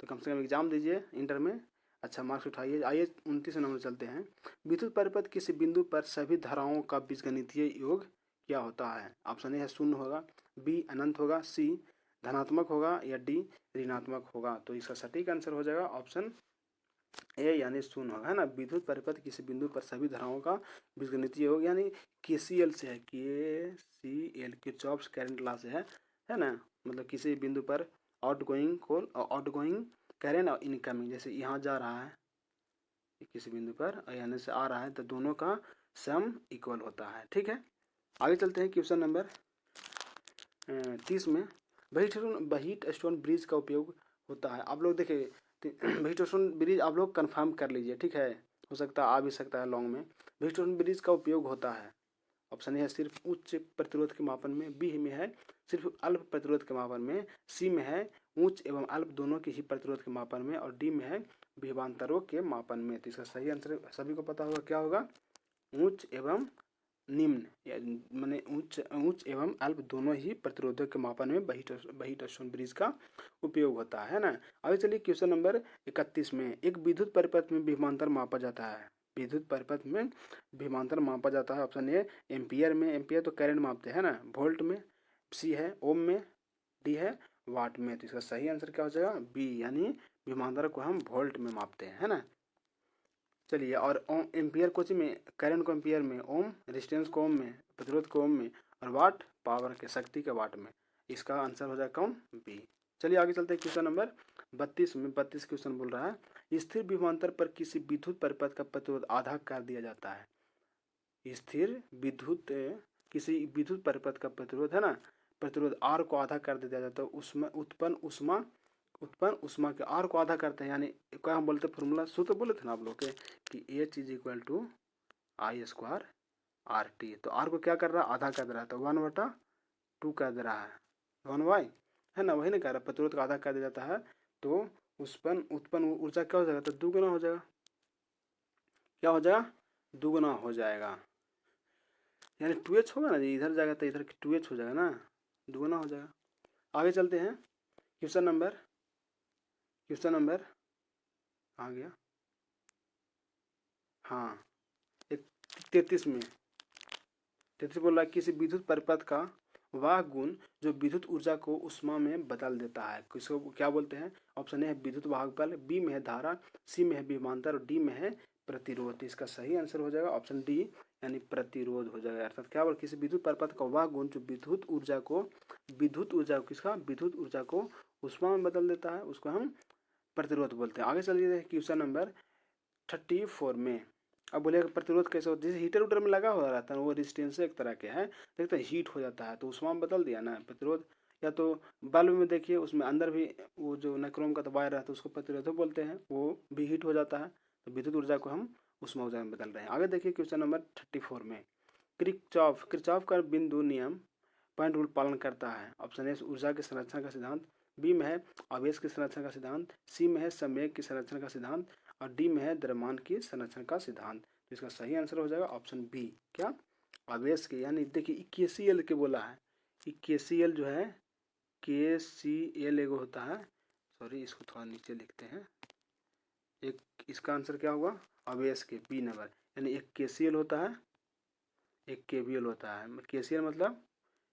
तो कम से कम एग्ज़ाम दीजिए इंटर में, अच्छा मार्क्स उठाइए। आइए 29 नंबर चलते हैं। विद्युत परिपथ किसी बिंदु पर सभी धाराओं का बीजगणितीय योग क्या होता है? ऑप्शन ए है शून्य होगा, बी अनंत होगा, सी धनात्मक होगा या डी ऋणात्मक होगा। तो इसका सटीक आंसर हो जाएगा ऑप्शन ए यानी शून्य होगा, है ना? विद्युत परिपथ किसी बिंदु पर सभी धाराओं का बीजगणितीय योग यानी केसीएल से है, केसीएल किरचॉफ्स करंट लॉ से है ना? मतलब किसी बिंदु पर आउटगोइंग करंट और इनकमिंग, जैसे यहाँ जा रहा है किसी बिंदु पर और यहाँ से आ रहा है तो दोनों का सम इक्वल होता है। ठीक है, आगे चलते हैं क्वेश्चन नंबर 30 में। व्हीट स्टोन ब्रिज का उपयोग होता है। आप लोग देखिए व्हीट स्टोन ब्रिज आप लोग कंफर्म कर लीजिए, ठीक है? हो सकता है आ भी सकता है लॉन्ग में। व्हीट स्टोन ब्रिज का उपयोग होता है, ऑप्शन ए है सिर्फ उच्च प्रतिरोध के मापन में, बी में है सिर्फ अल्प प्रतिरोध के मापन में, सी में है उच्च एवं अल्प दोनों के ही प्रतिरोध के मापन में और डी में है विभवांतरों के मापन में। तो इसका सही आंसर सभी को पता होगा, क्या होगा? उच्च एवं निम्न, या माने उच्च एवं अल्प दोनों ही प्रतिरोधक के मापन में व्हीट स्टोन ब्रिज का उपयोग होता है ना? आगे चलिए क्वेश्चन नंबर 31 में। एक विद्युत परिपथ में विभवांतर मापा जाता है। विद्युत परिपथ में विभवांतर मापा जाता है, ऑप्शन ए एम्पियर में, एम्पियर तो करंट मापते हैं ना, वोल्ट में, सी है ओम में, डी है वाट में। तो इसका सही आंसर क्या हो जाएगा? बी यानी विभवांतर को हम वोल्ट में मापते हैं, है ना? चलिए, और ओम एम्पियर को में, करंट को एम्पियर में, ओम रेजिस्टेंस को ओम में, प्रतिरोध को ओम में और वाट पावर के शक्ति के वाट में। इसका आंसर हो जाएगा कौन? बी। चलिए आगे चलते हैं क्वेश्चन नंबर 32 में। 32 क्वेश्चन बोल रहा है स्थिर विभवांतर पर किसी विद्युत परिपथ का प्रतिरोध आधा कर दिया जाता है। स्थिर विद्युत किसी विद्युत परिपथ का प्रतिरोध है ना, प्रतिरोध आर को आधा कर दिया जाता है, उसमें उत्पन्न उष्मा के आर को आधा करते हैं, यानी क्या हम बोलते हैं फॉर्मूला, सूत्र बोले थे ना आप लोग के कि H is equal to I square R T. तो आर को क्या कर रहा है? आधा कर दे रहा है, तो 1/2 कर दे रहा है, 1/, है ना? वही नहीं कह रहा, प्रतिरोध का आधा कर दिया जाता है तो उत्पन्न ऊर्जा क्या हो जाएगा? तो दुगुना हो जाएगा। क्या हो जाएगा? दुगुना हो जाएगा, यानी 2h होगा ना जी, इधर जाएगा तो इधर 2h हो जाएगा ना, दुगुना हो जाएगा। आगे चलते हैं क्वेश्चन नंबर आ गया, हाँ 33 में। 33 बोल रहा है किसी विद्युत परिपथ का वह गुण जो विद्युत ऊर्जा को उष्मा में बदल देता है, किसको क्या बोलते हैं? ऑप्शन ए है विद्युत वाहक बल, बी में है धारा, सी में है विभवांतर और डी में है प्रतिरोध। इसका सही आंसर हो जाएगा ऑप्शन डी यानी प्रतिरोध हो जाएगा। अर्थात क्या बोल, किसी विद्युत परिपथ का वह गुण जो विद्युत ऊर्जा को उष्मा में बदल देता है, उसको हम प्रतिरोध बोलते हैं। आगे चलिए क्वेश्चन नंबर 34 में। अब बोलेगा प्रतिरोध कैसे होता है? जैसे हीटर उटर में लगा हुआ रहता है, वो रेजिस्टेंस एक तरह के है, देखते हैं हीट हो जाता है तो उष्मा में बदल दिया ना प्रतिरोध। या तो बल्ब में देखिए, उसमें अंदर भी वो जो नाइक्रोम का तो वायर रहता है उसको प्रतिरोध बोलते हैं, वो भी हीट हो जाता है, तो विद्युत ऊर्जा को हम उष्मा ऊर्जा में बदल रहे हैं। आगे देखिए क्वेश्चन नंबर 34 में। किरचॉफ का बिंदु नियम पॉइंट रूल पालन करता है। ऑप्शन ए ऊर्जा के संरक्षण का सिद्धांत, बी में है आवेश के संरक्षण का सिद्धांत, सी में है संवेग के संरक्षण का सिद्धांत और डी में है द्रव्यमान की संरक्षण का सिद्धांत। तो इसका सही आंसर हो जाएगा ऑप्शन बी, क्या? आवेश के, यानी देखिए केसीएल के बोला है, केसीएल जो है, केसीएल एगो होता है, सॉरी इसको थोड़ा नीचे लिखते हैं, एक इसका आंसर क्या होगा? आवेश के, बी नंबर, यानी एक केसीएल होता है, एक केवीएल होता है। केसीएल मतलब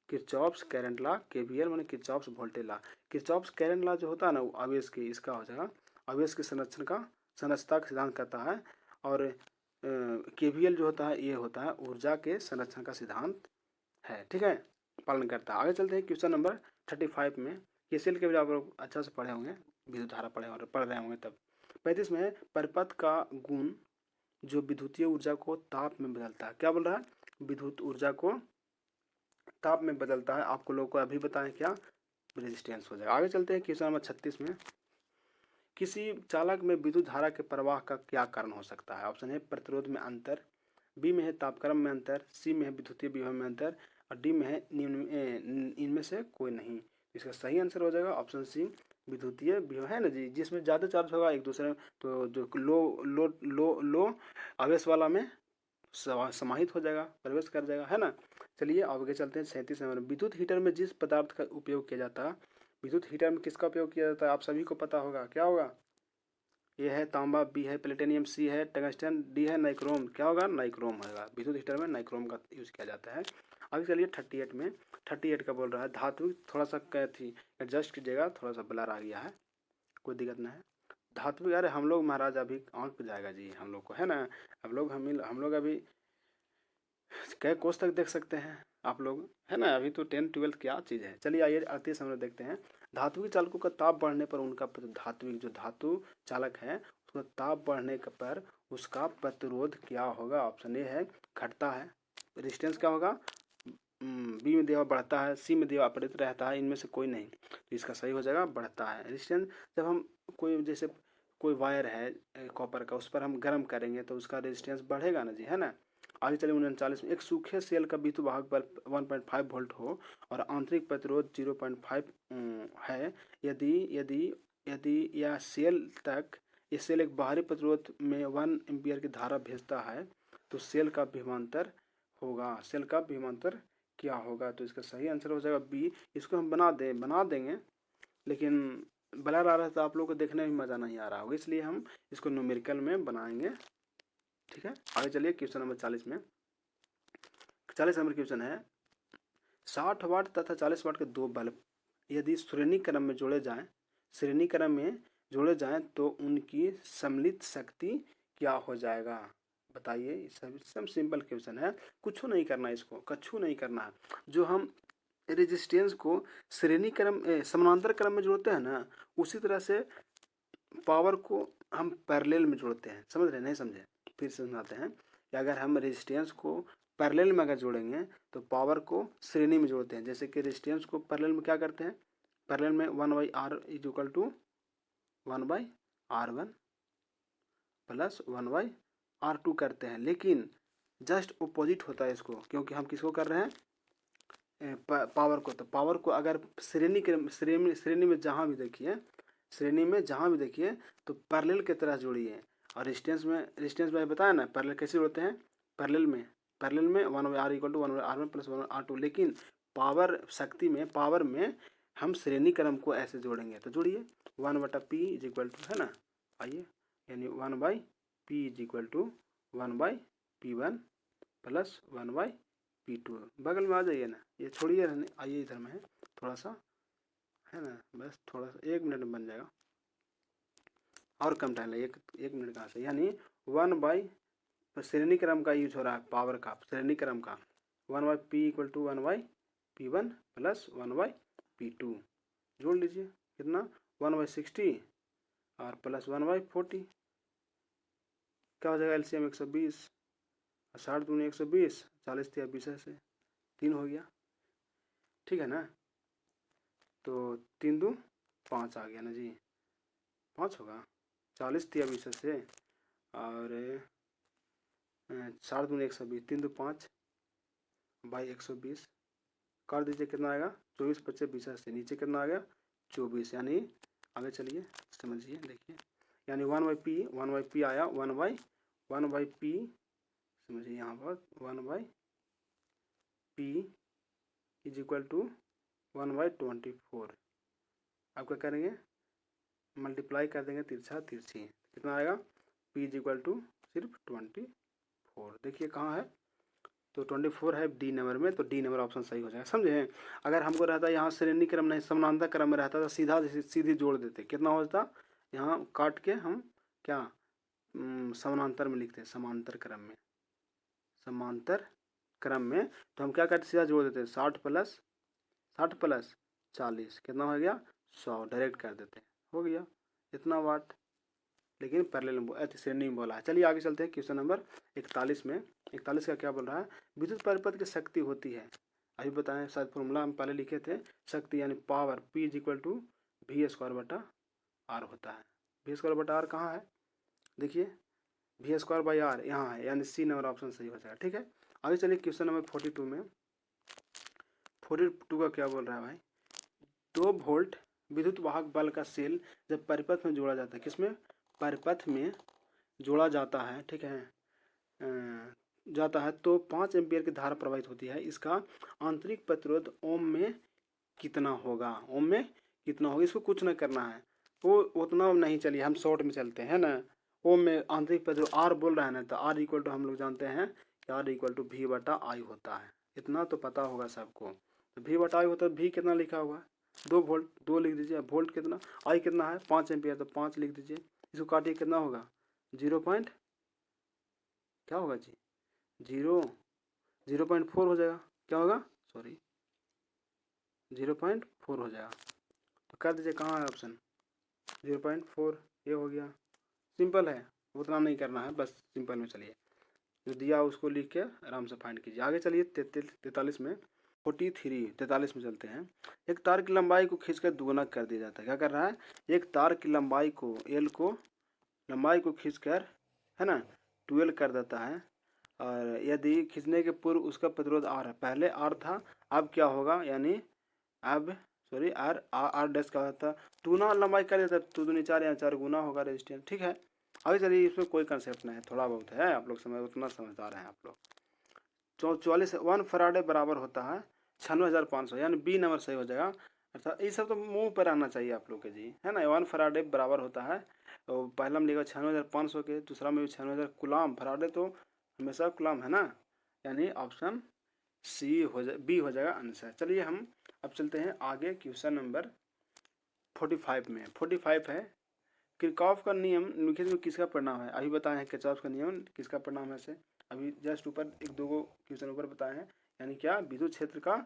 किरचॉफ्स करंट लॉ, केवीएल माने Kirchhoff's voltage law. Kirchhoff's current law जो होता है ना वो आवेश के, इसका हो जाएगा आवेश के संरक्षता का सिद्धांत करता है, और केवीएल जो होता है ये होता है ऊर्जा के संरक्षण का सिद्धांत है, ठीक है, पालन करता है। आगे चलते हैं क्वेश्चन नंबर 35 में। केसीएल के भी आप लोग अच्छा से पढ़े होंगे, विद्युत धारा पढ़ रहे होंगे तब। 35 में परिपथ का गुण जो विद्युतीय ऊर्जा को ताप में बदलता है। क्या बोल रहा है? विद्युत ऊर्जा को ताप में बदलता है, आपको लोगों को अभी बताएं क्या? रेजिस्टेंस हो जाएगा। आगे चलते हैं क्वेश्चन नंबर 36 में। किसी चालक में विद्युत धारा के प्रवाह का क्या कारण हो सकता है? ऑप्शन है प्रतिरोध में अंतर, बी में है तापक्रम में अंतर, सी में है विद्युतीय विभव में अंतर और डी में है निम्न इनमें से कोई नहीं। इसका सही आंसर हो जाएगा ऑप्शन सी विद्युतीय विभव है ना जी, जिसमें ज़्यादा चार्ज होगा एक दूसरे में, तो जो लो लो लो लो आवेश वाला में समाहित हो जाएगा, प्रवेश कर जाएगा, है ना। चलिए आगे चलते हैं 37 नंबर। विद्युत हीटर में जिस पदार्थ का उपयोग किया जाता है, विद्युत हीटर में किसका उपयोग किया जाता है आप सभी को पता होगा, क्या होगा? ये है तांबा, बी है प्लेटिनियम, सी है टंगस्टन, डी है नाइक्रोम। क्या होगा? नाइक्रोम होगा। विद्युत हीटर में नाइक्रोम का यूज़ किया जाता है। आगे चलिए 38 में, 38 का बोल रहा है धातु, थोड़ा सा क्या थी एडजस्ट कीजिएगा, थोड़ा सा ब्लर आ गया है, कोई दिक्कत नहीं है। धातु, अरे हम लोग महाराज अभी आँख पे जाएगा जी हम लोग को, है ना। हम लोग अभी कै कोर्स तक देख सकते हैं आप लोग, है ना। अभी तो 10 12 क्या चीज़ है। चलिए आइए 38 हम लोग देखते हैं। धात्विक चालकों का ताप बढ़ने पर उनका धात्विक जो धातु चालक है उसका ताप बढ़ने पर उसका प्रतिरोध क्या होगा? ऑप्शन ए है घटता है। रेजिस्टेंस क्या होगा? बी में दिया बढ़ता है, सी में दिया अपरित रहता है, इनमें से कोई नहीं, तो इसका सही हो जाएगा बढ़ता है। रेजिस्टेंस जब हम कोई जैसे कोई वायर है कॉपर का, उस पर हम गर्म करेंगे तो उसका रेजिस्टेंस बढ़ेगा ना जी, है ना। आगे चलिए 39 में, एक सूखे सेल का विद्युत वाहक बल्ब 1.5 वोल्ट हो और आंतरिक प्रतिरोध 0.5 है, यदि यदि यदि यह सेल एक बाहरी प्रतिरोध में 1 एम्पियर की धारा भेजता है तो सेल का विभवांतर होगा। सेल का विभवांतर क्या होगा? तो इसका सही आंसर हो जाएगा बी। इसको हम बना देंगे, लेकिन ब्लर आ रहा है तो आप लोगों को देखने में मज़ा नहीं आ रहा होगा, इसलिए हम इसको न्यूमेरिकल में बनाएंगे, ठीक है। आगे चलिए क्वेश्चन नंबर 40 में। 40 नंबर क्वेश्चन है 60 वाट तथा 40 वाट के दो बल्ब यदि श्रेणी क्रम में जोड़े जाएं तो उनकी सम्मिलित शक्ति क्या हो जाएगा? बताइए। सब सिंपल क्वेश्चन है, कुछ नहीं करना, इसको कछु नहीं करना है। जो हम रेजिस्टेंस को श्रेणी क्रम समानांतर क्रम में जोड़ते हैं ना, उसी तरह से पावर को हम पैरेलल में जोड़ते हैं। समझ रहे? नहीं समझे? फिर से समझाते हैं कि अगर हम रेजिस्टेंस को पैरेलल में अगर जोड़ेंगे तो पावर को श्रेणी में जोड़ते हैं। जैसे कि रेजिस्टेंस को पैरेलल में क्या करते हैं? पैरेलल में 1/r is equal to 1/r1 plus 1/r2 करते हैं, लेकिन जस्ट अपोजिट होता है इसको, क्योंकि हम किसको कर रहे हैं? पावर को। तो पावर को अगर श्रेणी में जहाँ भी देखिए तो पैरेलल की तरह जोड़िए। और रेजिस्टेंस में बताया ना पैरेलल कैसे जोड़ते हैं? पैरेलल में 1/r equal to 1/r1 plus 1/r2, लेकिन पावर में हम श्रेणी क्रम को ऐसे जोड़ेंगे। तो जोड़िए 1/p इज इक्वल टू, है ना, आइए, यानी 1/p is equal to 1/p1 plus 1/p2। बगल में आ जाइए ना, ये छोड़िए, आइए इधर में है थोड़ा सा, है ना, बस थोड़ा सा 1 मिनट में बन जाएगा, और कम टाइम लगे, एक मिनट कहाँ से, यानी 1/, श्रेणी क्रम का यूज हो रहा है, पावर का श्रेणी क्रम का, 1/p equal to 1/p1 plus 1/p2। जोड़ लीजिए कितना? 1/60 और प्लस 1/40, क्या हो जाएगा? एलसीएम 120, 60 दूनी 120, 40 या 20 से 3 हो गया, ठीक है ना। तो 3 दूँ 5 आ गया ना जी, 5 होगा, 40 या 20 से, और 60 दूनी 120, 3 दूँ 5 बाई 120 कर दीजिए, कितना आएगा? 24 25 20 से नीचे कितना आ गया? 24। यानी आगे चलिए समझिए, देखिए, यानी 1/p आया, 1/p समझिए यहाँ पर 1/p इज इक्वल टू 1/24। आप क्या करेंगे? मल्टीप्लाई कर देंगे तिरछा तिरछी, कितना आएगा? p इज इक्वल टू सिर्फ 24। देखिए कहाँ है? तो 24 है डी नंबर में, तो डी नंबर ऑप्शन सही हो जाएगा, समझे। अगर हमको रहता यहाँ श्रेणी क्रम नहीं समानांतर क्रम में रहता तो सीधी जोड़ देते, कितना हो जाता? यहाँ काट के हम क्या समानांतर में लिखते हैं, समांतर क्रम में, तो हम क्या करते? सीधा जोड़ देते हैं, 60 प्लस 40 कितना हो गया? 100, डायरेक्ट कर देते हैं, हो गया इतना वाट, लेकिन पैरेलल श्रेणी में बोला है। चलिए आगे चलते हैं क्वेश्चन नंबर 41 में। 41 का क्या बोल रहा है? विद्युत परिपथ की शक्ति होती है, अभी बताएं, शायद फॉर्मूला हम पहले लिखे थे, शक्ति यानी power P is equal to V² बटा R होता है। V² बटा R कहाँ है? देखिए वी स्क्वायर बाई आर यहाँ है, यानी सी नंबर ऑप्शन सही हो जाएगा। ठीक है, आगे चलिए क्वेश्चन नंबर 42 में। 42 का क्या बोल रहा है भाई, 2 वोल्ट विद्युत वाहक बल का सेल जब परिपथ में जोड़ा जाता है, किसमें, परिपथ में जोड़ा जाता है, ठीक है, जाता है तो 5 एम्पियर की धारा प्रवाहित होती है। इसका आंतरिक प्रतिरोध ओम में कितना होगा, ओम में कितना होगा, इसको कुछ ना करना है, वो उतना नहीं, चलिए हम शॉर्ट में चलते हैं ना। ओम में आंतरिक प्रतिरोध आर बोल रहा है ना, तो आर इक्वल टू हम लोग जानते हैं कि आर इक्वल टू वी बटा आई होता है, इतना तो पता होगा सबको। तो वी बटा आई होता है, वी कितना लिखा हुआ है 2 वोल्ट, 2 लिख दीजिए, वोल्ट कितना, आई कितना है 5 एम्पियर, तो 5 लिख दीजिए, इसको काटिए कितना होगा 0 पॉइंट क्या होगा जी 0.4 हो जाएगा, क्या होगा सॉरी 0.4 हो जाएगा, तो कर दीजिए कहाँ है ऑप्शन 0.4, ये हो गया। सिंपल है, उतना नहीं करना है, बस सिंपल में चलिए, जो दिया उसको लिख के आराम से फाइंड कीजिए। आगे चलिए 43 में 43 में चलते हैं। एक तार की लंबाई को खींचकर दुगुना कर दिया जाता है, क्या कर रहा है, एक तार की लंबाई को लंबाई को खींचकर, है ना, 12 कर देता है, और यदि खींचने के पूर्व उसका प्रतिरोध आर है, पहले आर था, अब क्या होगा, यानी अब सॉरी आर डैश का होता, दूना लंबाई कर देता, तो दूनी 4 या 4 गुना होगा रेजिस्टेंस। ठीक है, आगे चलिए, इसमें कोई कंसेप्ट नहीं है, थोड़ा बहुत है, आप लोग समझ, उतना समझदार हैं आप लोग। 44 1 फराडे बराबर होता है 96,500, यानी बी नंबर सही हो जाएगा। अर्थात ये सब तो मुंह पर आना चाहिए आप लोग के जी, है ना। 1 फराडे बराबर होता है, तो पहला में लिखा 96,500 के, दूसरा में भी 96,000 कुलाम, फराडे तो हमेशा कुलाम है ना, यानी ऑप्शन सी हो जाए, बी हो जाएगा आंसर। चलिए हम अब चलते हैं आगे क्वेश्चन नंबर 45 में। 45 है, किरचॉफ का नियम निम्नलिखित में किसका परिणाम है, अभी बताए हैं किरचॉफ का नियम किसका परिणाम है से, अभी जस्ट ऊपर 1-2 क्वेश्चन ऊपर बताए हैं, यानी क्या, विद्युत क्षेत्र का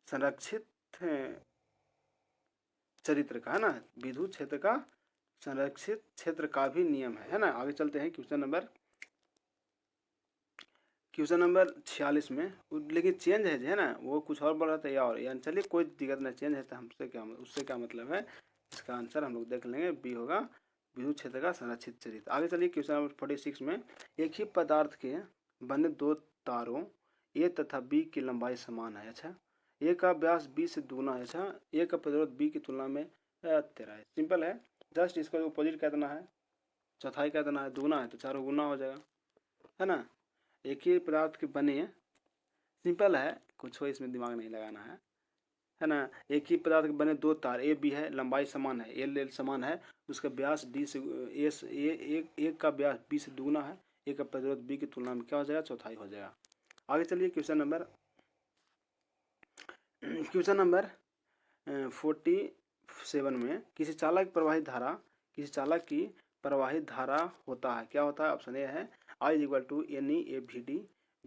संरक्षित चरित्र का, है ना, विद्युत क्षेत्र का संरक्षित क्षेत्र का भी नियम है ना। आगे चलते हैं क्वेश्चन नंबर 46 में, लेकिन चेंज है ना, वो कुछ और बोल रहा था या और, यानी चलिए कोई दिक्कत नहीं, चेंज है तो हमसे क्या, उससे क्या मतलब है, इसका आंसर हम लोग देख लेंगे, बी होगा विद्युत क्षेत्र का संरक्षित चरित्र। आगे चलिए क्वेश्चन नंबर 46 में, एक ही पदार्थ के बने 2 तारों ए तथा बी की लंबाई समान है, अच्छा, ए का व्यास बी से दुगुना है, अच्छा, ए का प्रतिरोध बी की तुलना में 13 है। सिंपल है, जस्ट इसका अपोजिट कह देना है, चौथाई कह देना है, दुगुना है तो 4 गुना हो जाएगा, है ना। एक ही पदार्थ के बने, सिंपल है, कुछ हो इसमें दिमाग नहीं लगाना है ना। एक ही पदार्थ के बने 2 तार ए बी है, लंबाई समान है, एल समान है, उसका व्यास डी से एक का व्यास बी से दुगुना है, एक का प्रतिरोध बी की तुलना में क्या हो जाएगा, चौथाई हो जाएगा। आगे चलिए क्वेश्चन नंबर 47 में, किसी चालक की प्रवाहित धारा होता है, क्या होता है, ऑप्शन ए है I equal to N E A V D,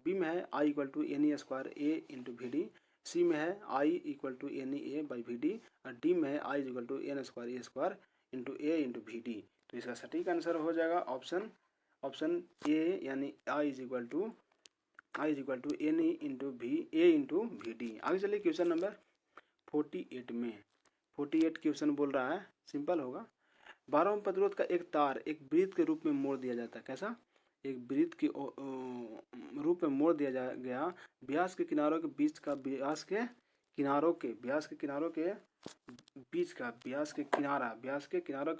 B में है I equal to N E square A into V D, C में है I equal to N E A by V D, और D में है I equal to N square into A into V D. तो इसका सटीक answer हो जाएगा ऑप्शन ए, यानी I equal to N E into V D. आगे चलिए क्वेश्चन नंबर 48 में। 48 क्वेश्चन बोल रहा है, सिंपल होगा, 12 ओम प्रतिरोध का एक तार एक वृत्त के रूप में मोड़ दिया जाता है, कैसा, एक वृत्त के रूप में मोड़ दिया गया, व्यास के किनारों के बीच का व्यास के किनारों के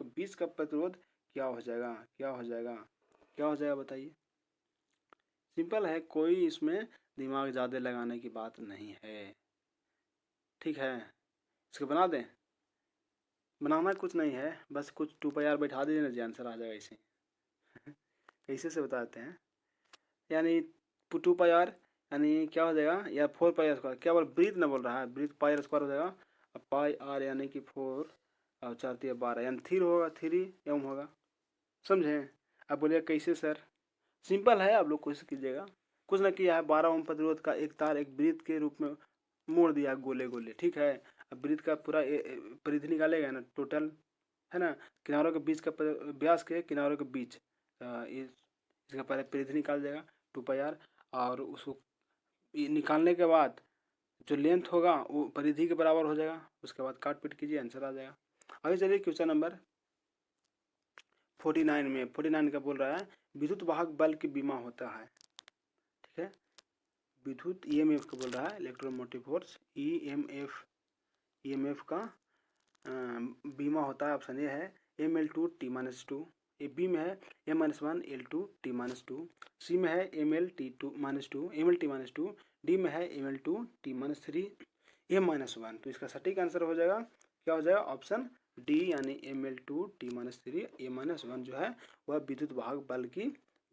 बीच का प्रतिरोध क्या हो जाएगा बताइए। सिंपल है, कोई इसमें दिमाग ज़्यादा लगाने की बात नहीं है, ठीक है, इसको बना दें, बनाना कुछ नहीं है, बस कुछ 2 पाई आर बैठा दीजिए ना जी, आंसर आ जाएगा इसे। कैसे से बताते हैं, यानी 2 पाई आर यानी क्या हो जाएगा, या 4 पाई आर स्क्वायर, क्या बोल ब्रीथ ना बोल रहा है, ब्रीथ पाई आर स्क्वायर हो जाएगा, अब पाई आर यानी कि 4 और 4 3 12, यानी 3 होगा, 3 एम होगा, समझे। अब बोलिए कैसे सर, सिंपल है, आप लोग कोशिश कीजिएगा, कुछ ना किया है, 12 ओम प्रतिरोध का एक तार एक वृत्त के रूप में मोड़ दिया गोले, ठीक है। अब वृत्त का पूरा परिधि निकालेगा ना टोटल, है ना, किनारों के बीच का व्यास के किनारों के बीच, इसका पहले परिधि निकाल देगा 2 पाई आर, और उसको निकालने के बाद जो लेंथ होगा वो परिधि के बराबर हो जाएगा, उसके बाद काट पीट कीजिए, आंसर आ जाएगा। आगे चलिए क्वेश्चन नंबर 49 में, 49 का बोल रहा है, विद्युत वाहक बल की बीमा होता है। ठीक है, विद्युत ईएमएफ को बोल रहा है, इलेक्ट्रोमोटिव फोर्स, ईएमएफ का बीमा होता है। ऑप्शन ए है ML2T-2, ए बी में है M-1 L2T-2, सी में है MLT-2, डी में है ML2T-3 M-1। तो इसका सटीक आंसर हो जाएगा, क्या हो जाएगा, ऑप्शन डी, यानी ML2T-3 M-1 जो है वह विद्युत वाहक बल की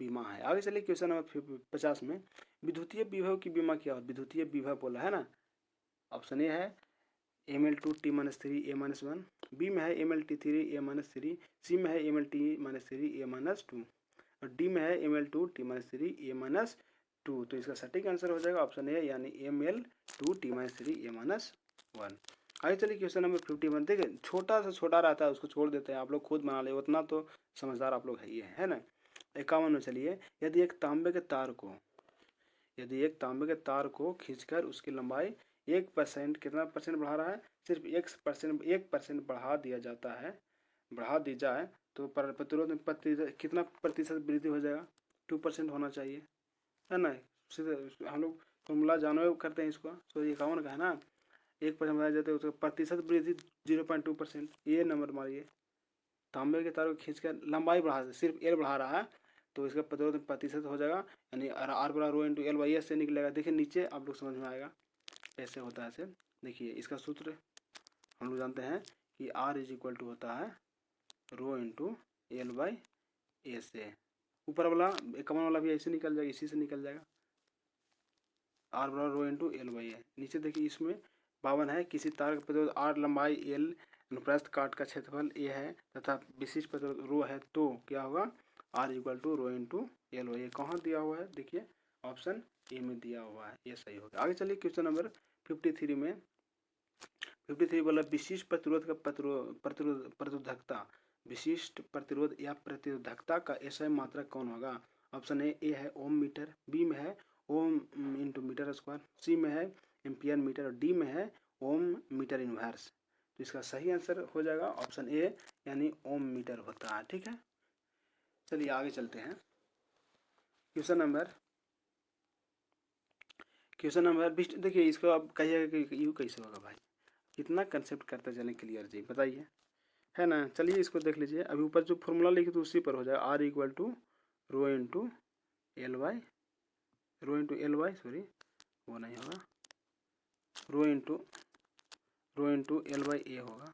बीमा है। आगे चलिए क्वेश्चन नंबर 50 में, विद्युतीय विभव की बीमा क्या हो। विद्युतीय विभव बोला है ना, ऑप्शन ए है ML2T-3 M-1, बी में है MLT3 M-3, सी में है MLT-3 M-2 और डी में है ML2T-3 M-2। तो इसका सटीक आंसर हो जाएगा ऑप्शन ए, यानी ML2T-3 M-1। आगे चलिए क्वेश्चन नंबर 51। देखिए छोटा से छोटा रहता है, उसको छोड़ देते हैं, आप लोग खुद बना ले, उतना तो समझदार आप लोग है ना। 51 में चलिए, यदि एक तांबे के तार को खींचकर उसकी लंबाई 1% कितना परसेंट बढ़ा रहा है, सिर्फ 1% बढ़ा दी जाए तो प्रतिरोध में कितना प्रतिशत वृद्धि हो जाएगा, 2% होना चाहिए, है ना। सीधे हम लोग फॉर्मूला जानो करते हैं इसको, तो 51 का है ना, 1% बढ़ाया जाता है उसका प्रतिशत वृद्धि 0.2%। ये नंबर मारिए, तांबे के तार को खींचकर लंबाई बढ़ा, सिर्फ एल बढ़ा रहा है, तो इसका प्रतिरोध प्रतिशत हो जाएगा, यानी आर बराबर रो इंटू एल बाई एस से निकलेगा। देखिए नीचे आप लोग समझ में आएगा ऐसे होता है। ऐसे देखिए इसका सूत्र हम लोग जानते हैं कि R इज इक्वल टू होता है रो इंटू एल बाई ए से। ऊपर वाला 51 वाला भी ऐसे निकल जाएगा, इसी से निकल जाएगा, R बराबर रो इंटू एल बाई ए। नीचे देखिए इसमें 52 है, किसी तार का प्रतिरोध R, लंबाई L, अनुप्रस्थ काट का क्षेत्रफल ए है तथा विशिष्ट प्रतिरोध रो है, तो क्या होगा, R equal to rho into L by A. कहाँ दिया हुआ है, देखिए ऑप्शन ए में दिया हुआ है, ये सही होगा। आगे चलिए क्वेश्चन नंबर 53 में, 53 बोला विशिष्ट प्रतिरोध का प्रतिरोधकता, विशिष्ट प्रतिरोध या प्रतिरोधकता का एसआई मात्रक कौन होगा। ऑप्शन ए है ओम मीटर, बी में है ओम इंटू मीटर स्क्वायर, सी में है एम्पियर मीटर और डी में है ओम मीटर इनवर्स। तो इसका सही आंसर हो जाएगा ऑप्शन ए, यानी ओम मीटर होता है। ठीक है, चलिए आगे चलते हैं। Question number 20। देखिए इसको आप कहिएगा कि यू कैसे होगा भाई, कितना कंसेप्ट करते चलें क्लियर जी, बताइए, है ना। चलिए इसको देख लीजिए, अभी ऊपर जो फॉर्मूला लिखे तो उसी पर हो जाएगा, R equal to rho into L by, sorry वो नहीं होगा, rho into L by A होगा।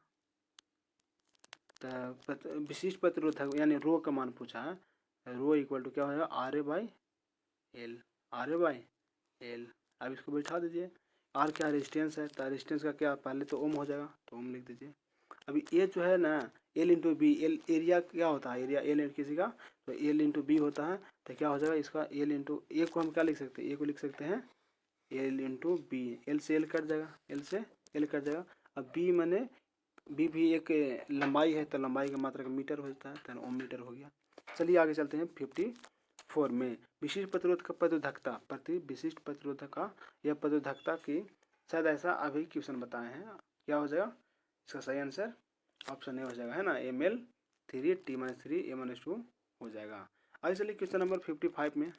तो विशिष्ट प्रतिरोधक यानी रो का मान पूछा है, रो इक्वल टू क्या हो जाएगा, आर ए बाई एल। अब इसको बैठा दीजिए, आर क्या रेजिस्टेंस है, तो रेजिस्टेंस का क्या, पहले तो ओम हो जाएगा, तो ओम लिख दीजिए। अभी ए जो है ना, L into B, L area क्या होता है, एरिया एल किसी का, तो एल इंटू बी होता है, तो क्या हो जाएगा इसका एल इंटू ए को हम क्या लिख सकते हैं, ए को लिख सकते हैं एल इंटू बी, एल से एल कट जाएगा, अब बी मैंने बी भी एक लंबाई है, तो लंबाई का मात्रा का मीटर होता है, तो ओम मीटर हो गया। चलिए आगे चलते हैं 54 में, विशिष्ट प्रतिरोध का प्रतिरोधकता, विशिष्ट प्रतिरोधक का या प्रतिरोधकता की, शायद ऐसा अभी क्वेश्चन बताए हैं, क्या हो जाएगा इसका सही आंसर ऑप्शन ए हो जाएगा, है ना, ML3T-3 M-2 हो जाएगा। आगे चलिए क्वेश्चन नंबर 55 में,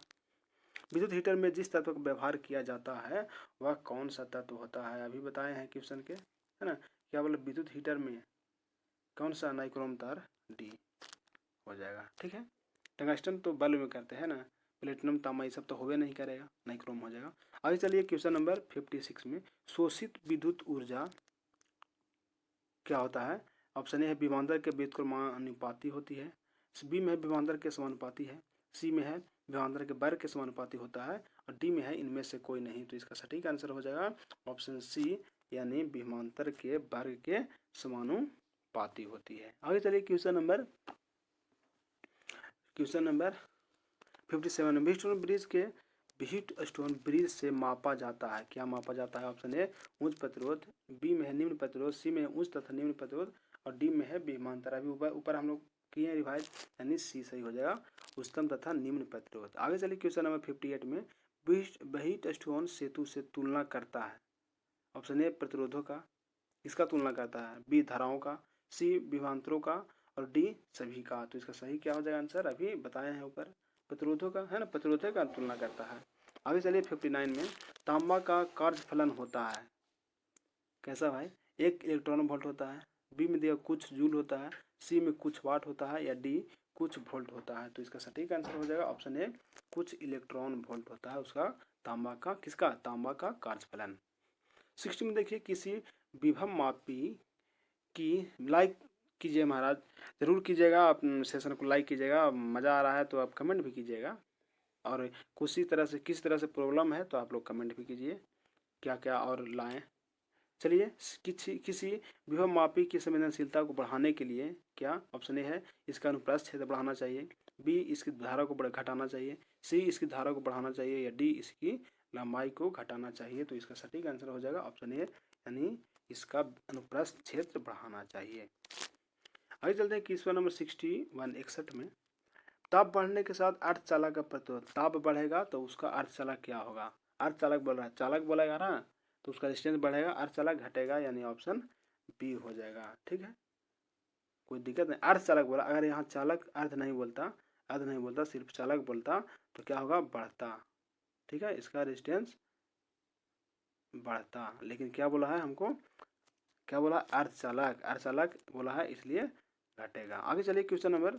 विद्युत हीटर में जिस तत्व का व्यवहार किया जाता है वह कौन सा तत्व होता है, अभी बताए हैं क्वेश्चन के, है ना। क्या बोले, विद्युत हीटर में कौन सा, नाइक्रोम तार, डी हो जाएगा। ठीक है, टंगस्टन तो बल्ब में करते हैं ना, प्लेटिनम तांबा ये सब तो होवे नहीं करेगा, नाइक्रोम हो जाएगा। आगे चलिए क्वेश्चन नंबर 56 में, शोषित विद्युत ऊर्जा क्या होता है। ऑप्शन ए है विभवांतर के व्युत्क्रमानुपाती होती है, बी में है विभवांतर के समानुपाती है, सी में है विभवांतर के वर्ग के समानुपाती होता है और डी में है इनमें से कोई नहीं। तो इसका सटीक आंसर हो जाएगा ऑप्शन सी, यानी विभवांतर के वर्ग के समानुपाती होती है। आगे चलिए क्वेश्चन नंबर 57 में, व्हीटस्टोन ब्रिज से मापा जाता है, क्या मापा जाता है। ऑप्शन ए उच्च प्रतिरोध, बी में है निम्न प्रतिरोध, सी में है उच्च तथा निम्न प्रतिरोध और डी में है विभवांतर। अभी ऊपर हम लोग किए रिवाइज, यानी सी सही हो जाएगा, उच्चतम तथा निम्न प्रतिरोध। आगे चलिए क्वेश्चन नंबर 58 में, व्हीटस्टोन सेतु से तुलना करता है। ऑप्शन ए प्रतिरोधों का, इसका तुलना करता है, बी धाराओं का, सी विभवांतरों का और डी सभी का। तो इसका सही क्या हो जाएगा आंसर, अभी बताए हैं ऊपर, प्रतिरोधों का, है ना, प्रतिरोधक का तुलना करता है। आगे चलिए 59 में, तांबा का कार्यफलन होता है कैसा भाई? 1 इलेक्ट्रॉन वोल्ट होता है, बी में दिया कुछ जूल होता है, सी में कुछ वाट होता है, या डी कुछ वोल्ट होता है। तो इसका सटीक आंसर हो जाएगा ऑप्शन ए, कुछ इलेक्ट्रॉन वोल्ट होता है उसका तांबा का, किसका? तांबा का कार्यफलन। 60 में देखिए, किसी विभव मापी की, लाइक कीजिए महाराज, ज़रूर कीजिएगा, आप सेशन को लाइक कीजिएगा, मज़ा आ रहा है तो आप कमेंट भी कीजिएगा, और किस तरह से प्रॉब्लम है तो आप लोग कमेंट भी कीजिए क्या क्या और लाएं। चलिए, किसी विभव मापी की संवेदनशीलता को बढ़ाने के लिए क्या? ऑप्शन ए है, इसका अनुप्रस्थ क्षेत्र बढ़ाना चाहिए, बी इसकी धारा को घटाना चाहिए, सी इसकी धारा को बढ़ाना चाहिए, या डी इसकी लंबाई को घटाना चाहिए। तो इसका सटीक आंसर हो जाएगा ऑप्शन ए, यानी इसका अनुप्रस्थ क्षेत्र बढ़ाना चाहिए। आगे चलते हैं क्वेश्चन नंबर 61 में, ताप बढ़ने के साथ अर्धचालक का प्रतिरोध, ताप बढ़ेगा तो उसका अर्धचालक क्या होगा? अर्धचालक बोल रहा है, चालक बोलेगा ना, तो उसका रेजिस्टेंस बढ़ेगा, अर्धचालक घटेगा, यानी ऑप्शन बी हो जाएगा। ठीक है, कोई दिक्कत नहीं, अर्धचालक बोला, अगर यहाँ चालक अर्ध नहीं बोलता, सिर्फ चालक बोलता तो क्या होगा? बढ़ता। ठीक है, इसका रेजिस्टेंस बढ़ता, लेकिन क्या बोला है हमको? क्या बोला? अर्धचालक बोला है, इसलिए घटेगा। आगे चलिए क्वेश्चन नंबर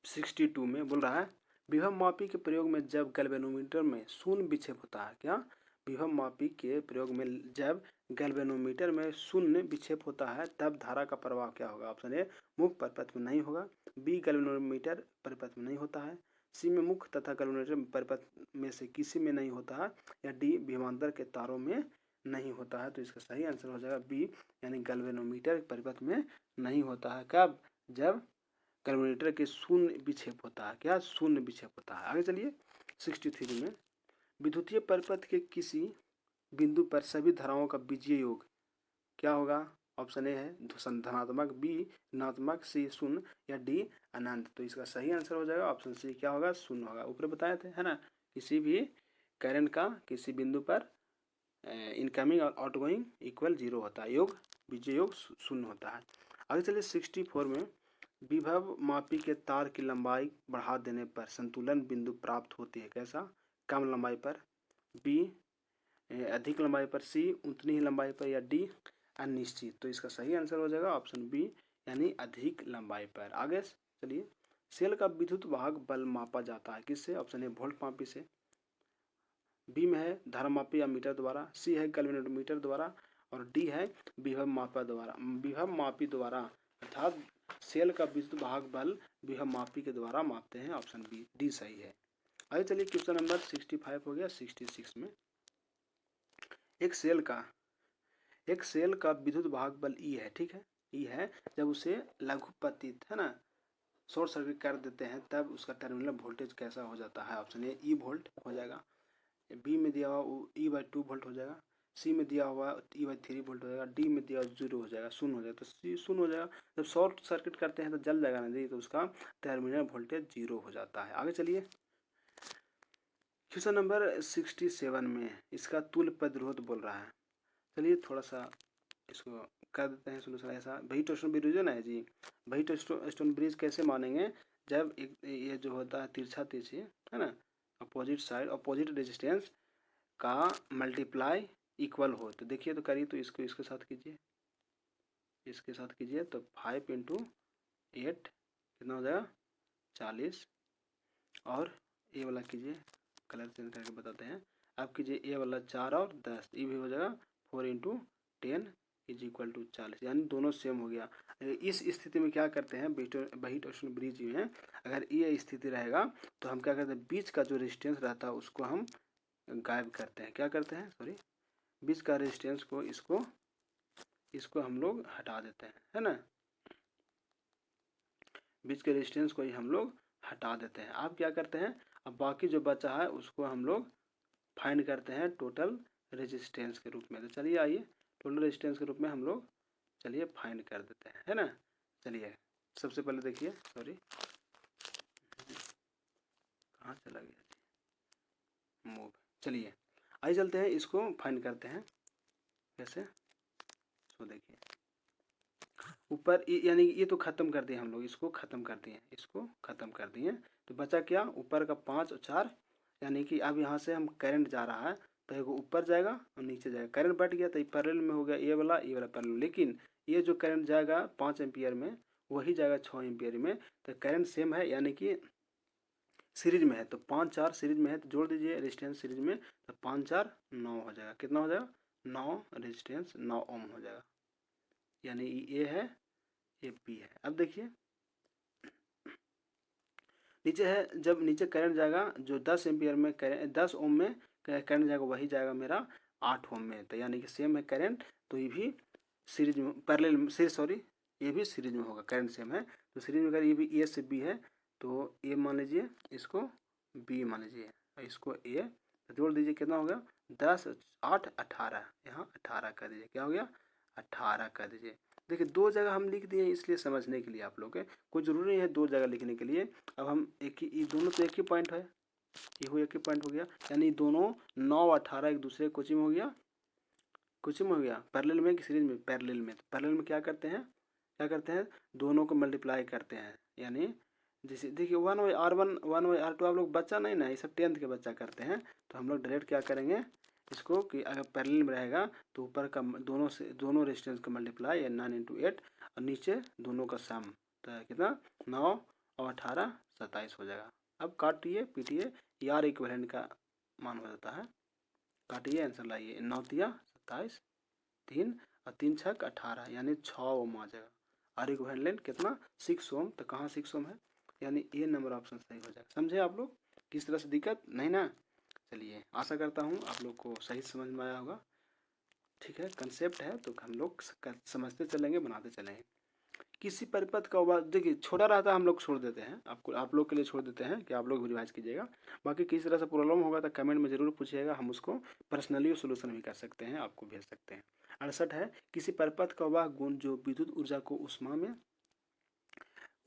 62 में बोल रहा है, विभव मापी के प्रयोग में जब गैल्वेनोमीटर में शून्य विक्षेप होता है, क्या? विभव मापी के प्रयोग में जब गैल्वेनोमीटर में शून्य विक्षेप होता है तब धारा का प्रवाह क्या होगा? ऑप्शन ए, मुख्य परिपथ में नहीं होगा, बी गैल्वेनोमीटर परिपथ में नहीं होता है, सी में मुख्य तथा गैल्वेनोमीटर परिपथ में से किसी में नहीं होता है, या डी विभवांतर के तारों में नहीं होता है। तो इसका सही आंसर हो जाएगा बी, यानी गैल्वेनोमीटर परिपथ में नहीं होता है। कब? जब गैल्वेनोमीटर के शून्य विक्षेप होता है, क्या? शून्य विक्षेप होता है। आगे चलिए 63 में, विद्युतीय परिपथ के किसी बिंदु पर सभी धाराओं का बीजीय योग क्या होगा? ऑप्शन ए है धनात्मक, बी ऋणात्मक, सी शून्य, या डी अनंत। तो इसका सही आंसर हो जाएगा ऑप्शन सी, क्या होगा? शून्य होगा। ऊपर बताए थे, है ना, किसी भी करंट का किसी बिंदु पर इनकमिंग और आउटगोइंग इक्वल 0 होता है, योग बीजीय योग शून्य होता है। आगे चलिए 64 में, विभव मापी के तार की लंबाई बढ़ा देने पर संतुलन बिंदु प्राप्त होती है, कैसा? कम लंबाई पर, बी अधिक लंबाई पर, सी उतनी ही लंबाई पर, या डी अनिश्चित। तो इसका सही आंसर हो जाएगा ऑप्शन बी, यानी अधिक लंबाई पर। आगे चलिए, सेल का विद्युत वाहक बल मापा जाता है किससे? ऑप्शन ए वोल्ट मापी से, बी में है धारा मापी या मीटर द्वारा, सी है गैल्वेनोमीटर द्वारा, और डी है विभव मापी द्वारा, अर्थात सेल का विद्युत वाहक बल विभव मापी के द्वारा मापते हैं। ऑप्शन बी, डी सही है। आगे चलिए क्वेश्चन नंबर 65 हो गया। 66 में, एक सेल का विद्युत वाहक बल ई है, ठीक है, ई है, जब उसे लघुपतित, है ना, शॉर्ट सर्किट कर देते हैं तब उसका टर्मिनल वोल्टेज कैसा हो जाता है? ऑप्शन ए ई वोल्ट हो जाएगा, बी में दिया हुआ E/2 वोल्ट हो जाएगा, सी में दिया हुआ E/3 वोल्ट हो जाएगा, डी में दिया 0 हो जाएगा, शून्य हो जाएगा। तो सी शून्य हो जाएगा, जब शॉर्ट सर्किट करते हैं तो जल जाएगा ना जी, तो उसका टर्मिनल वोल्टेज 0 हो जाता है। आगे चलिए क्वेश्चन नंबर 67 में, इसका तुल्य प्रतिरोध बोल रहा है। चलिए थोड़ा सा इसको कर देते हैं सोल्यूशन। ऐसा व्हीटस्टोन ब्रिज है ना जी, व्हीटस्टोन ब्रिज कैसे मानेंगे? जब एक ये जो होता है तिरछा तिरछी, है ना, अपोजिट साइड अपोजिट रेजिस्टेंस का मल्टीप्लाई इक्वल हो, तो देखिए तो करिए, तो इसको इसके साथ कीजिए, इसके साथ कीजिए, तो 5 × 8 कितना हो जाएगा? 40, और ये वाला कीजिए, कलर चेंज करके बताते हैं, आप कीजिए ये वाला 4 और 10, ये भी हो जाएगा 4 × 10 = 40, यानी दोनों सेम हो गया। इस स्थिति में क्या करते हैं, व्हीटस्टोन ब्रिज में अगर ये स्थिति रहेगा तो हम क्या करते हैं, बीच का जो रेजिस्टेंस रहता है उसको हम गायब करते हैं, क्या करते हैं, सॉरी, बीच का रेजिस्टेंस को इसको हम लोग हटा देते हैं, है ना, बीच के रेजिस्टेंस को ही हम लोग हटा देते हैं। आप क्या करते हैं, अब बाकी जो बचा है उसको हम लोग फाइंड करते हैं टोटल रेजिस्टेंस के रूप में। तो चलिए आइए टोटल रेजिस्टेंस के रूप में हम लोग चलिए फाइंड कर देते हैं, है ना। चलिए सबसे पहले देखिए, सॉरी कहाँ चला गया, मूव, चलिए आइए चलते हैं, इसको फाइंड करते हैं कैसे। तो देखिए ऊपर यानी ये तो ख़त्म कर दिए हम लोग, इसको ख़त्म कर दिए, इसको ख़त्म कर दिए। तो बचा क्या, ऊपर का 5 और 4, यानी कि अब यहाँ से हम करंट जा रहा है तो एगो ऊपर जाएगा और नीचे जाएगा। करंट बढ़ गया तो ये पैरेलल में हो गया, ये वाला पैरेलल। लेकिन ये जो करंट जाएगा 5 एम्पियर में वही जाएगा 6 एम्पियर में। तो करंट सेम है, यानी कि सीरीज में है। तो 5 4 सीरीज में है तो जोड़ दीजिए रेजिस्टेंस सीरीज में, तो 5 4 9 हो जाएगा। कितना हो जाएगा, 9 रेजिस्टेंस 9 ओम हो जाएगा। यानी ये है, ये बी है। अब देखिए नीचे है, जब नीचे करंट जाएगा जो 10 एम्पियर में 10 ओम में करंट जाएगा वही जाएगा मेरा 8 ओम में। तो यानी कि सेम है करंट, तो ये भी सीरीज में पैरेलल सीरीज सॉरी ये भी सीरीज में होगा, करंट सेम है तो सीरीज में अगर ये भी ए से बी है तो ए मान लीजिए, इसको बी मान लीजिए, इसको ए, तो जोड़ दीजिए कितना हो गया, 10 8 18, यहाँ 18 कर दीजिए, क्या हो गया 18 कर दीजिए। देखिए 2 जगह हम लिख दिए इसलिए समझने के लिए आप लोग के, कोई ज़रूरी नहीं है 2 जगह लिखने के लिए। अब हम एक ही, ये दोनों तो एक ही पॉइंट है, ये हो एक ही पॉइंट हो गया, यानी दोनों 9 18 एक दूसरे कोचिंग हो गया, कोचिंग हो गया पैरेलल में कि सीरीज में, पैरेलल में। तो पैरेलल में क्या करते हैं, दोनों को मल्टीप्लाई करते हैं। यानी जैसे देखिए 1/R1 1/R2 आप लोग बच्चा नहीं ना, ये सब 10th के बच्चा करते हैं। तो हम लोग डायरेक्ट क्या करेंगे इसको कि अगर पैरेलल में रहेगा तो ऊपर का दोनों रेजिस्टेंस का मल्टीप्लाई या 9 × 8 और नीचे दोनों का सम, तो कितना 9 और 18 27 हो जाएगा। अब काटिए पीटिए, यार इक्विवेलेंट का मान हो जाता है, काटिए आंसर लाइए, 9 तिया 27, 3 और 3 छक 18, यानी 6 ओम आ जाएगा। आर इक्विवेलेंट कितना 6 ओम, तो कहाँ 6 ओम है, यानी ए नंबर ऑप्शन सही हो जाएगा। समझे आप लोग, किस तरह से दिक्कत नहीं ना। चलिए आशा करता हूँ आप लोग को सही समझ में आया होगा। ठीक है, कंसेप्ट है तो हम लोग समझते चलेंगे, बनाते चलेंगे। किसी परिपथ का उपाय, देखिए छोटा रहता है हम लोग छोड़ देते हैं, आप लोग के लिए छोड़ देते हैं कि आप लोग रिवाइज कीजिएगा। बाकी किसी तरह से प्रॉब्लम होगा तो कमेंट में ज़रूर पूछिएगा, हम उसको पर्सनली सोल्यूशन भी कर सकते हैं, आपको भेज सकते हैं। 68 है, किसी परिपथ का वह गुण जो विद्युत ऊर्जा को उष्मा में,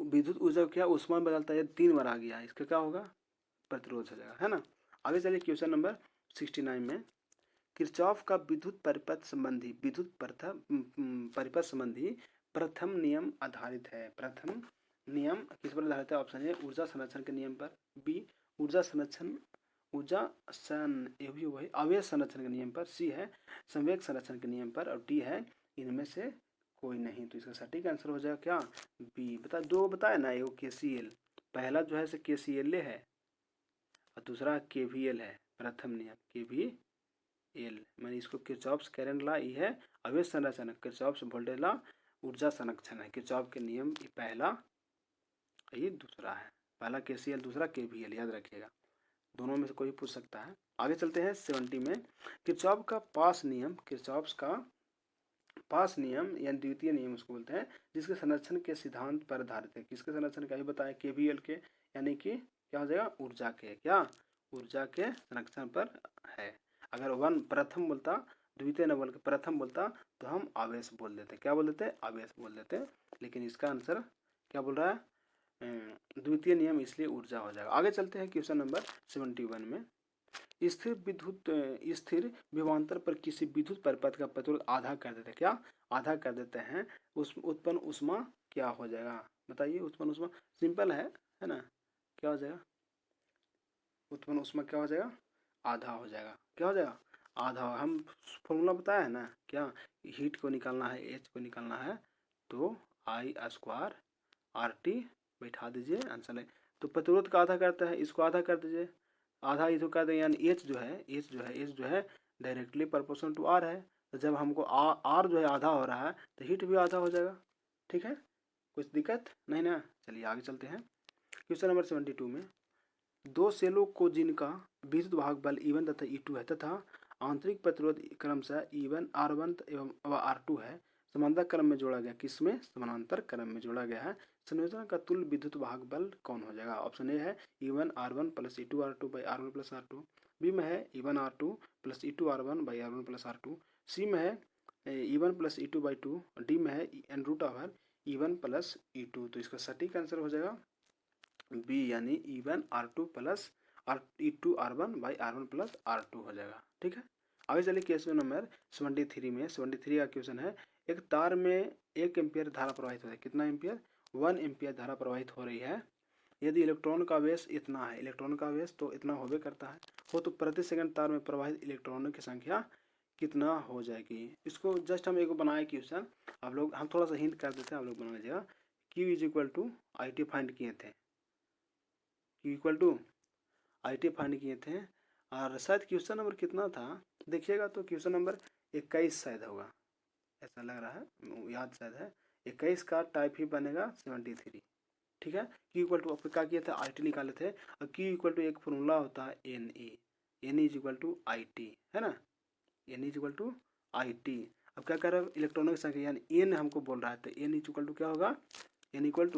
विद्युत ऊर्जा क्या उष्मा में बदलता है, 3 बार आ गया, इसका क्या होगा, प्रतिरोध हो जाएगा, है ना। आगे चलिए क्वेश्चन नंबर 69 में, किरचॉफ का विद्युत परिपथ संबंधी परिपथ संबंधी प्रथम नियम आधारित है। प्रथम नियम किस पर आधारित है, ऑप्शन ए ऊर्जा संरक्षण के नियम पर, बी ऊर्जा वही आवेश संरक्षण के नियम पर, सी है संवेग संरक्षण के नियम पर, और डी है इनमें से कोई नहीं। तो इसका सटीक आंसर हो जाएगा क्या, बी। बता दो बताया ना, एगो KCL, पहला जो है से KCL है और दूसरा KVL है। प्रथम नियम KVL, मैंने इसको किरचॉफ्स करंट लॉ ये है आवेश संरक्षण, किरचॉफ्स वोल्टेज लॉ ऊर्जा संरक्षण है। किरचॉफ के नियम ये पहला, ये दूसरा है, पहला KCL दूसरा KVL, याद रखिएगा, दोनों में से कोई पूछ सकता है। आगे चलते हैं 70 में, किरचॉफ का पास नियम, किरचॉफ्स का पास नियम यानी द्वितीय नियम उसको बोलते हैं, जिसके संरक्षण के सिद्धांत पर आधारित है। किसके संरक्षण का ही बताया, KVL के, यानी कि क्या हो जाएगा, ऊर्जा के, क्या ऊर्जा के संरक्षण पर है। अगर वन प्रथम बोलता, द्वितीय न बोल के प्रथम बोलता तो हम आवेश बोल देते, क्या बोल देते, आवेश बोल देते। लेकिन इसका आंसर क्या बोल रहा है, द्वितीय नियम, इसलिए ऊर्जा हो जाएगा। आगे चलते हैं क्वेश्चन नंबर 71 में, स्थिर विभवांतर पर किसी विद्युत परिपथ का प्रतिरोध आधा कर देते, क्या आधा कर देते हैं, उस उत्पन्न ऊष्मा क्या हो जाएगा, बताइए। उत्पन्न ऊष्मा सिंपल है ना, क्या हो जाएगा, उत्पन्न ऊष्मा क्या हो जाएगा, आधा हो जाएगा, क्या हो जाएगा, आधा। हम फॉर्मूला बताया है ना, क्या हीट को निकालना है, एच को निकालना है, तो I² RT बैठा दीजिए, आंसर है। तो प्रतिरोध का आधा करता है, इसको आधा कर दीजिए, आधा इधर कर दें, यानी एच जो है डायरेक्टली प्रोपोर्शनल टू आर है। तो जब हमको आर जो है आधा हो रहा है तो हीट भी आधा हो जाएगा। ठीक है, कुछ दिक्कत नहीं ना। चलिए आगे चलते हैं क्वेश्चन नंबर 72 में, दो सेलों को जिनका विद्युत वाहक बल E1 तथा E2 है तथा आंतरिक प्रतिरोध क्रमशः E1 R1 एवं R2 है, समांतर क्रम में जोड़ा गया, किसमें, समानांतर क्रम में जोड़ा गया है, संयोजन का तुल्य विद्युत वाहक बल कौन हो जाएगा। ऑप्शन ए है E1 R1 plus E2 R2 by R1 plus R2, B में है E1 R2 plus E2 R1 by R1 plus R2, सी में है E1 plus E2 by 2, D में है √E1 प्लस E2। तो इसका सटीक आंसर हो जाएगा बी, यानी E1 R2 plus E2 R1 by R1 plus R2 हो जाएगा। ठीक है, आगे चलिए क्वेश्चन नंबर 73 में, 73 का क्वेश्चन है, एक तार में 1 एम्पीयर धारा प्रवाहित होता है। कितना एम्पीयर? 1 एम्पीयर धारा प्रवाहित हो रही है। यदि इलेक्ट्रॉन का वेग इतना है, इलेक्ट्रॉन का वेग तो इतना होबे करता है हो, तो प्रति सेकंड तार में प्रवाहित इलेक्ट्रॉनों की संख्या कितना हो जाएगी। इसको जस्ट हम एक बनाए क्वेश्चन, आप लोग हम थोड़ा सा हिंट कर देते हैं, आप लोग बना लीजिएगा। Q is equal to I T find किए थे, Q equal to I T find किए थे। और शायद क्वेश्चन नंबर कितना था देखिएगा, तो क्वेश्चन नंबर 21 शायद होगा, ऐसा लग रहा है, याद शायद है 21 का टाइप ही बनेगा 73। ठीक है, Q इक्वल टू क्या किए थे, आई टी निकाले थे। और Q इक्वल टू एक फॉर्मूला होता है N is equal to I T, है ना, N is equal to I T. अब क्या कर रहा है, इलेक्ट्रॉनों की संख्या यानी एन हमको बोल रहा है, तो एन इज इक्वल टू क्या होगा, N equal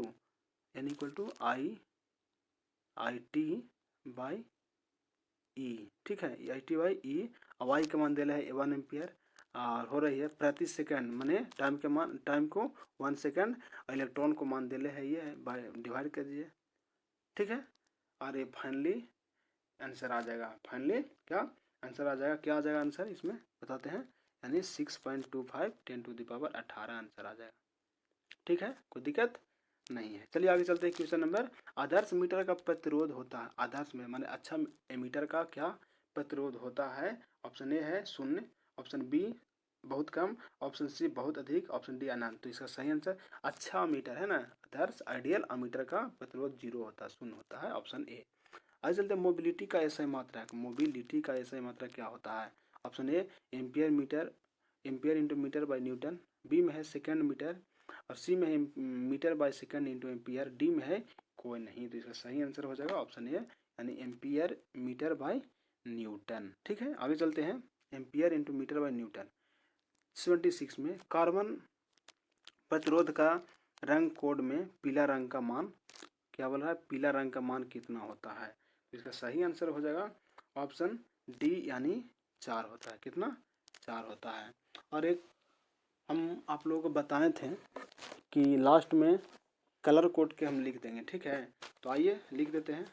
to I T by E. ठीक है, I T by E. Y का मान दे रहा है 1 एम्पियर और हो रही है प्रति सेकंड, माने टाइम को 1 सेकंड, और इलेक्ट्रॉन को मान दे रहे हैं ये बाय डिवाइड कर दीजिए। ठीक है, और ये फाइनली आंसर आ जाएगा। फाइनली क्या आंसर आ जाएगा, क्या आ जाएगा आंसर इसमें बताते हैं, यानी 6.25 10⁻18 आंसर आ जाएगा। ठीक है, कोई दिक्कत नहीं है। चलिए आगे चलते हैं। क्वेश्चन नंबर, आदर्श मीटर का प्रतिरोध होता है, आदर्श में माने अच्छा मीटर का क्या प्रतिरोध होता है। ऑप्शन ए है 0, ऑप्शन बी बहुत कम, ऑप्शन सी बहुत अधिक, ऑप्शन डी अनंत। तो इसका सही आंसर अच्छा मीटर है ना, आदर्श आइडियल अमीटर का प्रतिरोध 0 होता है, 0 होता है, ऑप्शन ए। आगे चलते हैं, मोबिलिटी का एसआई मात्रा, मोबिलिटी का एसआई मात्रा क्या होता है। Option A ampere metre, ampere into metre by newton, B में है सेकेंड मीटर, और सी में है metre by second into ampere, D में है कोई नहीं। तो इसका सही आंसर हो जाएगा ऑप्शन ए, यानी एम्पियर मीटर बाय न्यूटन। ठीक है, आगे चलते हैं, ampere into metre by newton. 76 में कार्बन प्रतिरोध का रंग कोड में पीला रंग का मान क्या बोल रहा है, पीला रंग का मान कितना होता है। तो इसका सही आंसर हो जाएगा ऑप्शन डी, यानी 4 होता है। कितना, 4 होता है। और एक हम आप लोगों को बताए थे कि लास्ट में कलर कोड के हम लिख देंगे। ठीक है, तो आइए लिख देते हैं,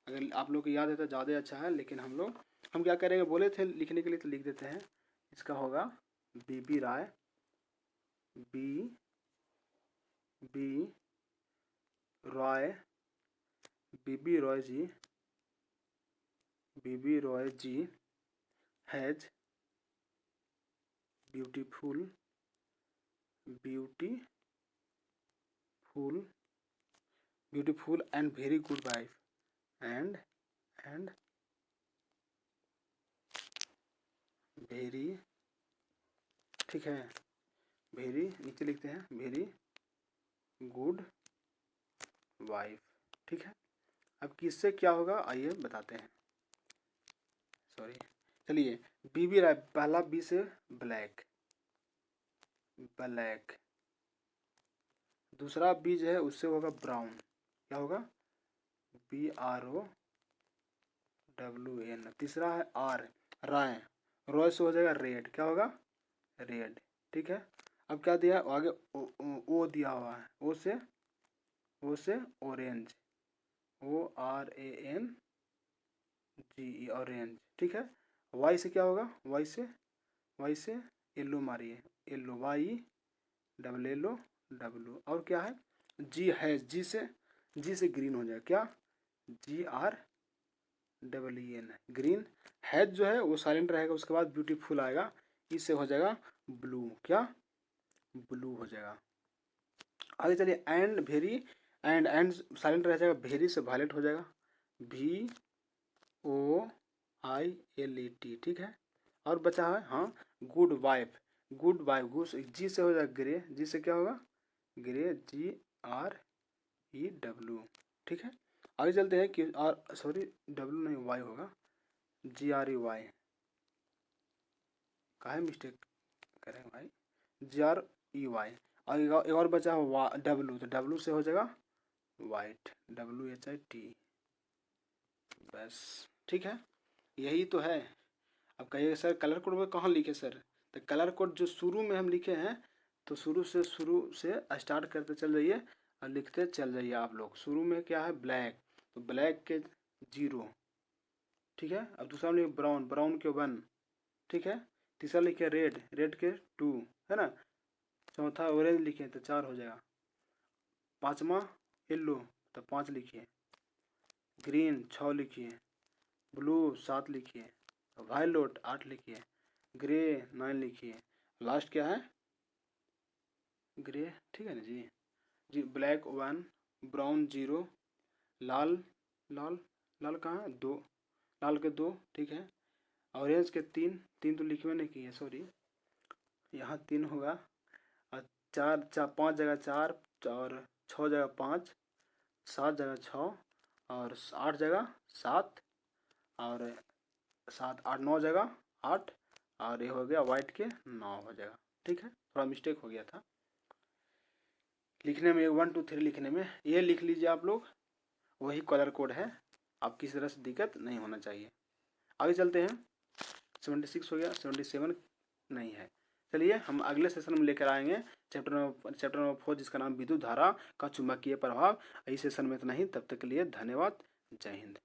अगर आप लोग को याद है तो ज़्यादा अच्छा है, लेकिन हम क्या करेंगे, बोले थे लिखने के लिए तो लिख देते हैं। इसका होगा B Roy, B Roy, B Roy G has beautiful and very good wife and very, ठीक है, वेरी नीचे लिखते हैं, वेरी गुड वाइफ। ठीक है, अब किससे क्या होगा आइए बताते हैं, सॉरी। चलिए, बी राय, पहला बी से ब्लैक, दूसरा बी जो है उससे होगा ब्राउन, क्या होगा, BROWN। तीसरा है आर, राय, रॉय से हो जाएगा रेड, क्या होगा, रेड। ठीक है, अब क्या दिया आगे, ओ दिया हुआ है, ओ से ऑरेंज, ORANGE, ऑरेंज। ठीक है, वाई से क्या होगा, वाई से येलो मारिए, येलो, YLLO। और क्या है, जी है, जी से ग्रीन हो जाएगा, क्या, GREEN, ग्रीन। हैज जो है वो साइलेंट रहेगा, उसके बाद ब्यूटीफुल आएगा, इससे हो जाएगा ब्लू, क्या, ब्लू हो जाएगा। आगे चलिए, एंड वेरी, एंड साइलेंट रह जाएगा, वेरी से वायलेट हो जाएगा, VOILET। ठीक है, और बचा है हाँ गुड वाइफ, जी से हो जाएगा ग्रे, जी से क्या होगा, ग्रे, GREW। ठीक है, आगे चलते हैं कि, और सॉरी W नहीं वाई होगा, GREY, काहे मिस्टेक करें भाई, GREY। और एक और बचा है W, तो W से हो जाएगा वाइट, WHIT, बस। ठीक है, यही तो है। अब कहिए सर कलर कोड में कहाँ लिखे सर, तो कलर कोड जो शुरू में हम लिखे हैं, तो शुरू से स्टार्ट करते चल जाइए और लिखते चल जाइए आप लोग। शुरू में क्या है, ब्लैक, तो ब्लैक के 0। ठीक है, अब दूसरा लिखे ब्राउन के 1। ठीक है, तीसरा लिखे रेड के 2, है ना, चौथा ऑरेंज लिखिए तो 4 हो जाएगा। पाँचवा येलो तो 5 लिखिए। ग्रीन 6 लिखिए। ब्लू 7 लिखिए। वायलेट 8 लिखिए। ग्रे 9 लिखिए। लास्ट क्या है? ग्रे, ठीक है ना जी। जी ब्लैक 1, ब्राउन 0, लाल लाल लाल कहाँ है? 2, लाल के 2, ठीक है। ऑरेंज के 3, 3 तो लिखे हुए नहीं किए, सॉरी, यहाँ 3 होगा। और 5 जगह 4, और 6 जगह 5, 7 जगह 6, और 8 जगह 7, और 7 8 9 जगह 8, और ये हो गया वाइट के 9 हो जाएगा। ठीक है, थोड़ा मिस्टेक हो गया था लिखने में, 1 2 3 लिखने में। ये लिख लीजिए आप लोग, वही कलर कोड है, आप किसी तरह से दिक्कत नहीं होना चाहिए। आगे चलते हैं। 76 हो गया, 77 नहीं है। चलिए हम अगले सेशन में लेकर आएंगे चैप्टर नंबर 4, जिसका नाम विद्युत धारा का चुंबकीय प्रभाव। इस सेशन में इतना ही, तब तक के लिए धन्यवाद। जय हिंद।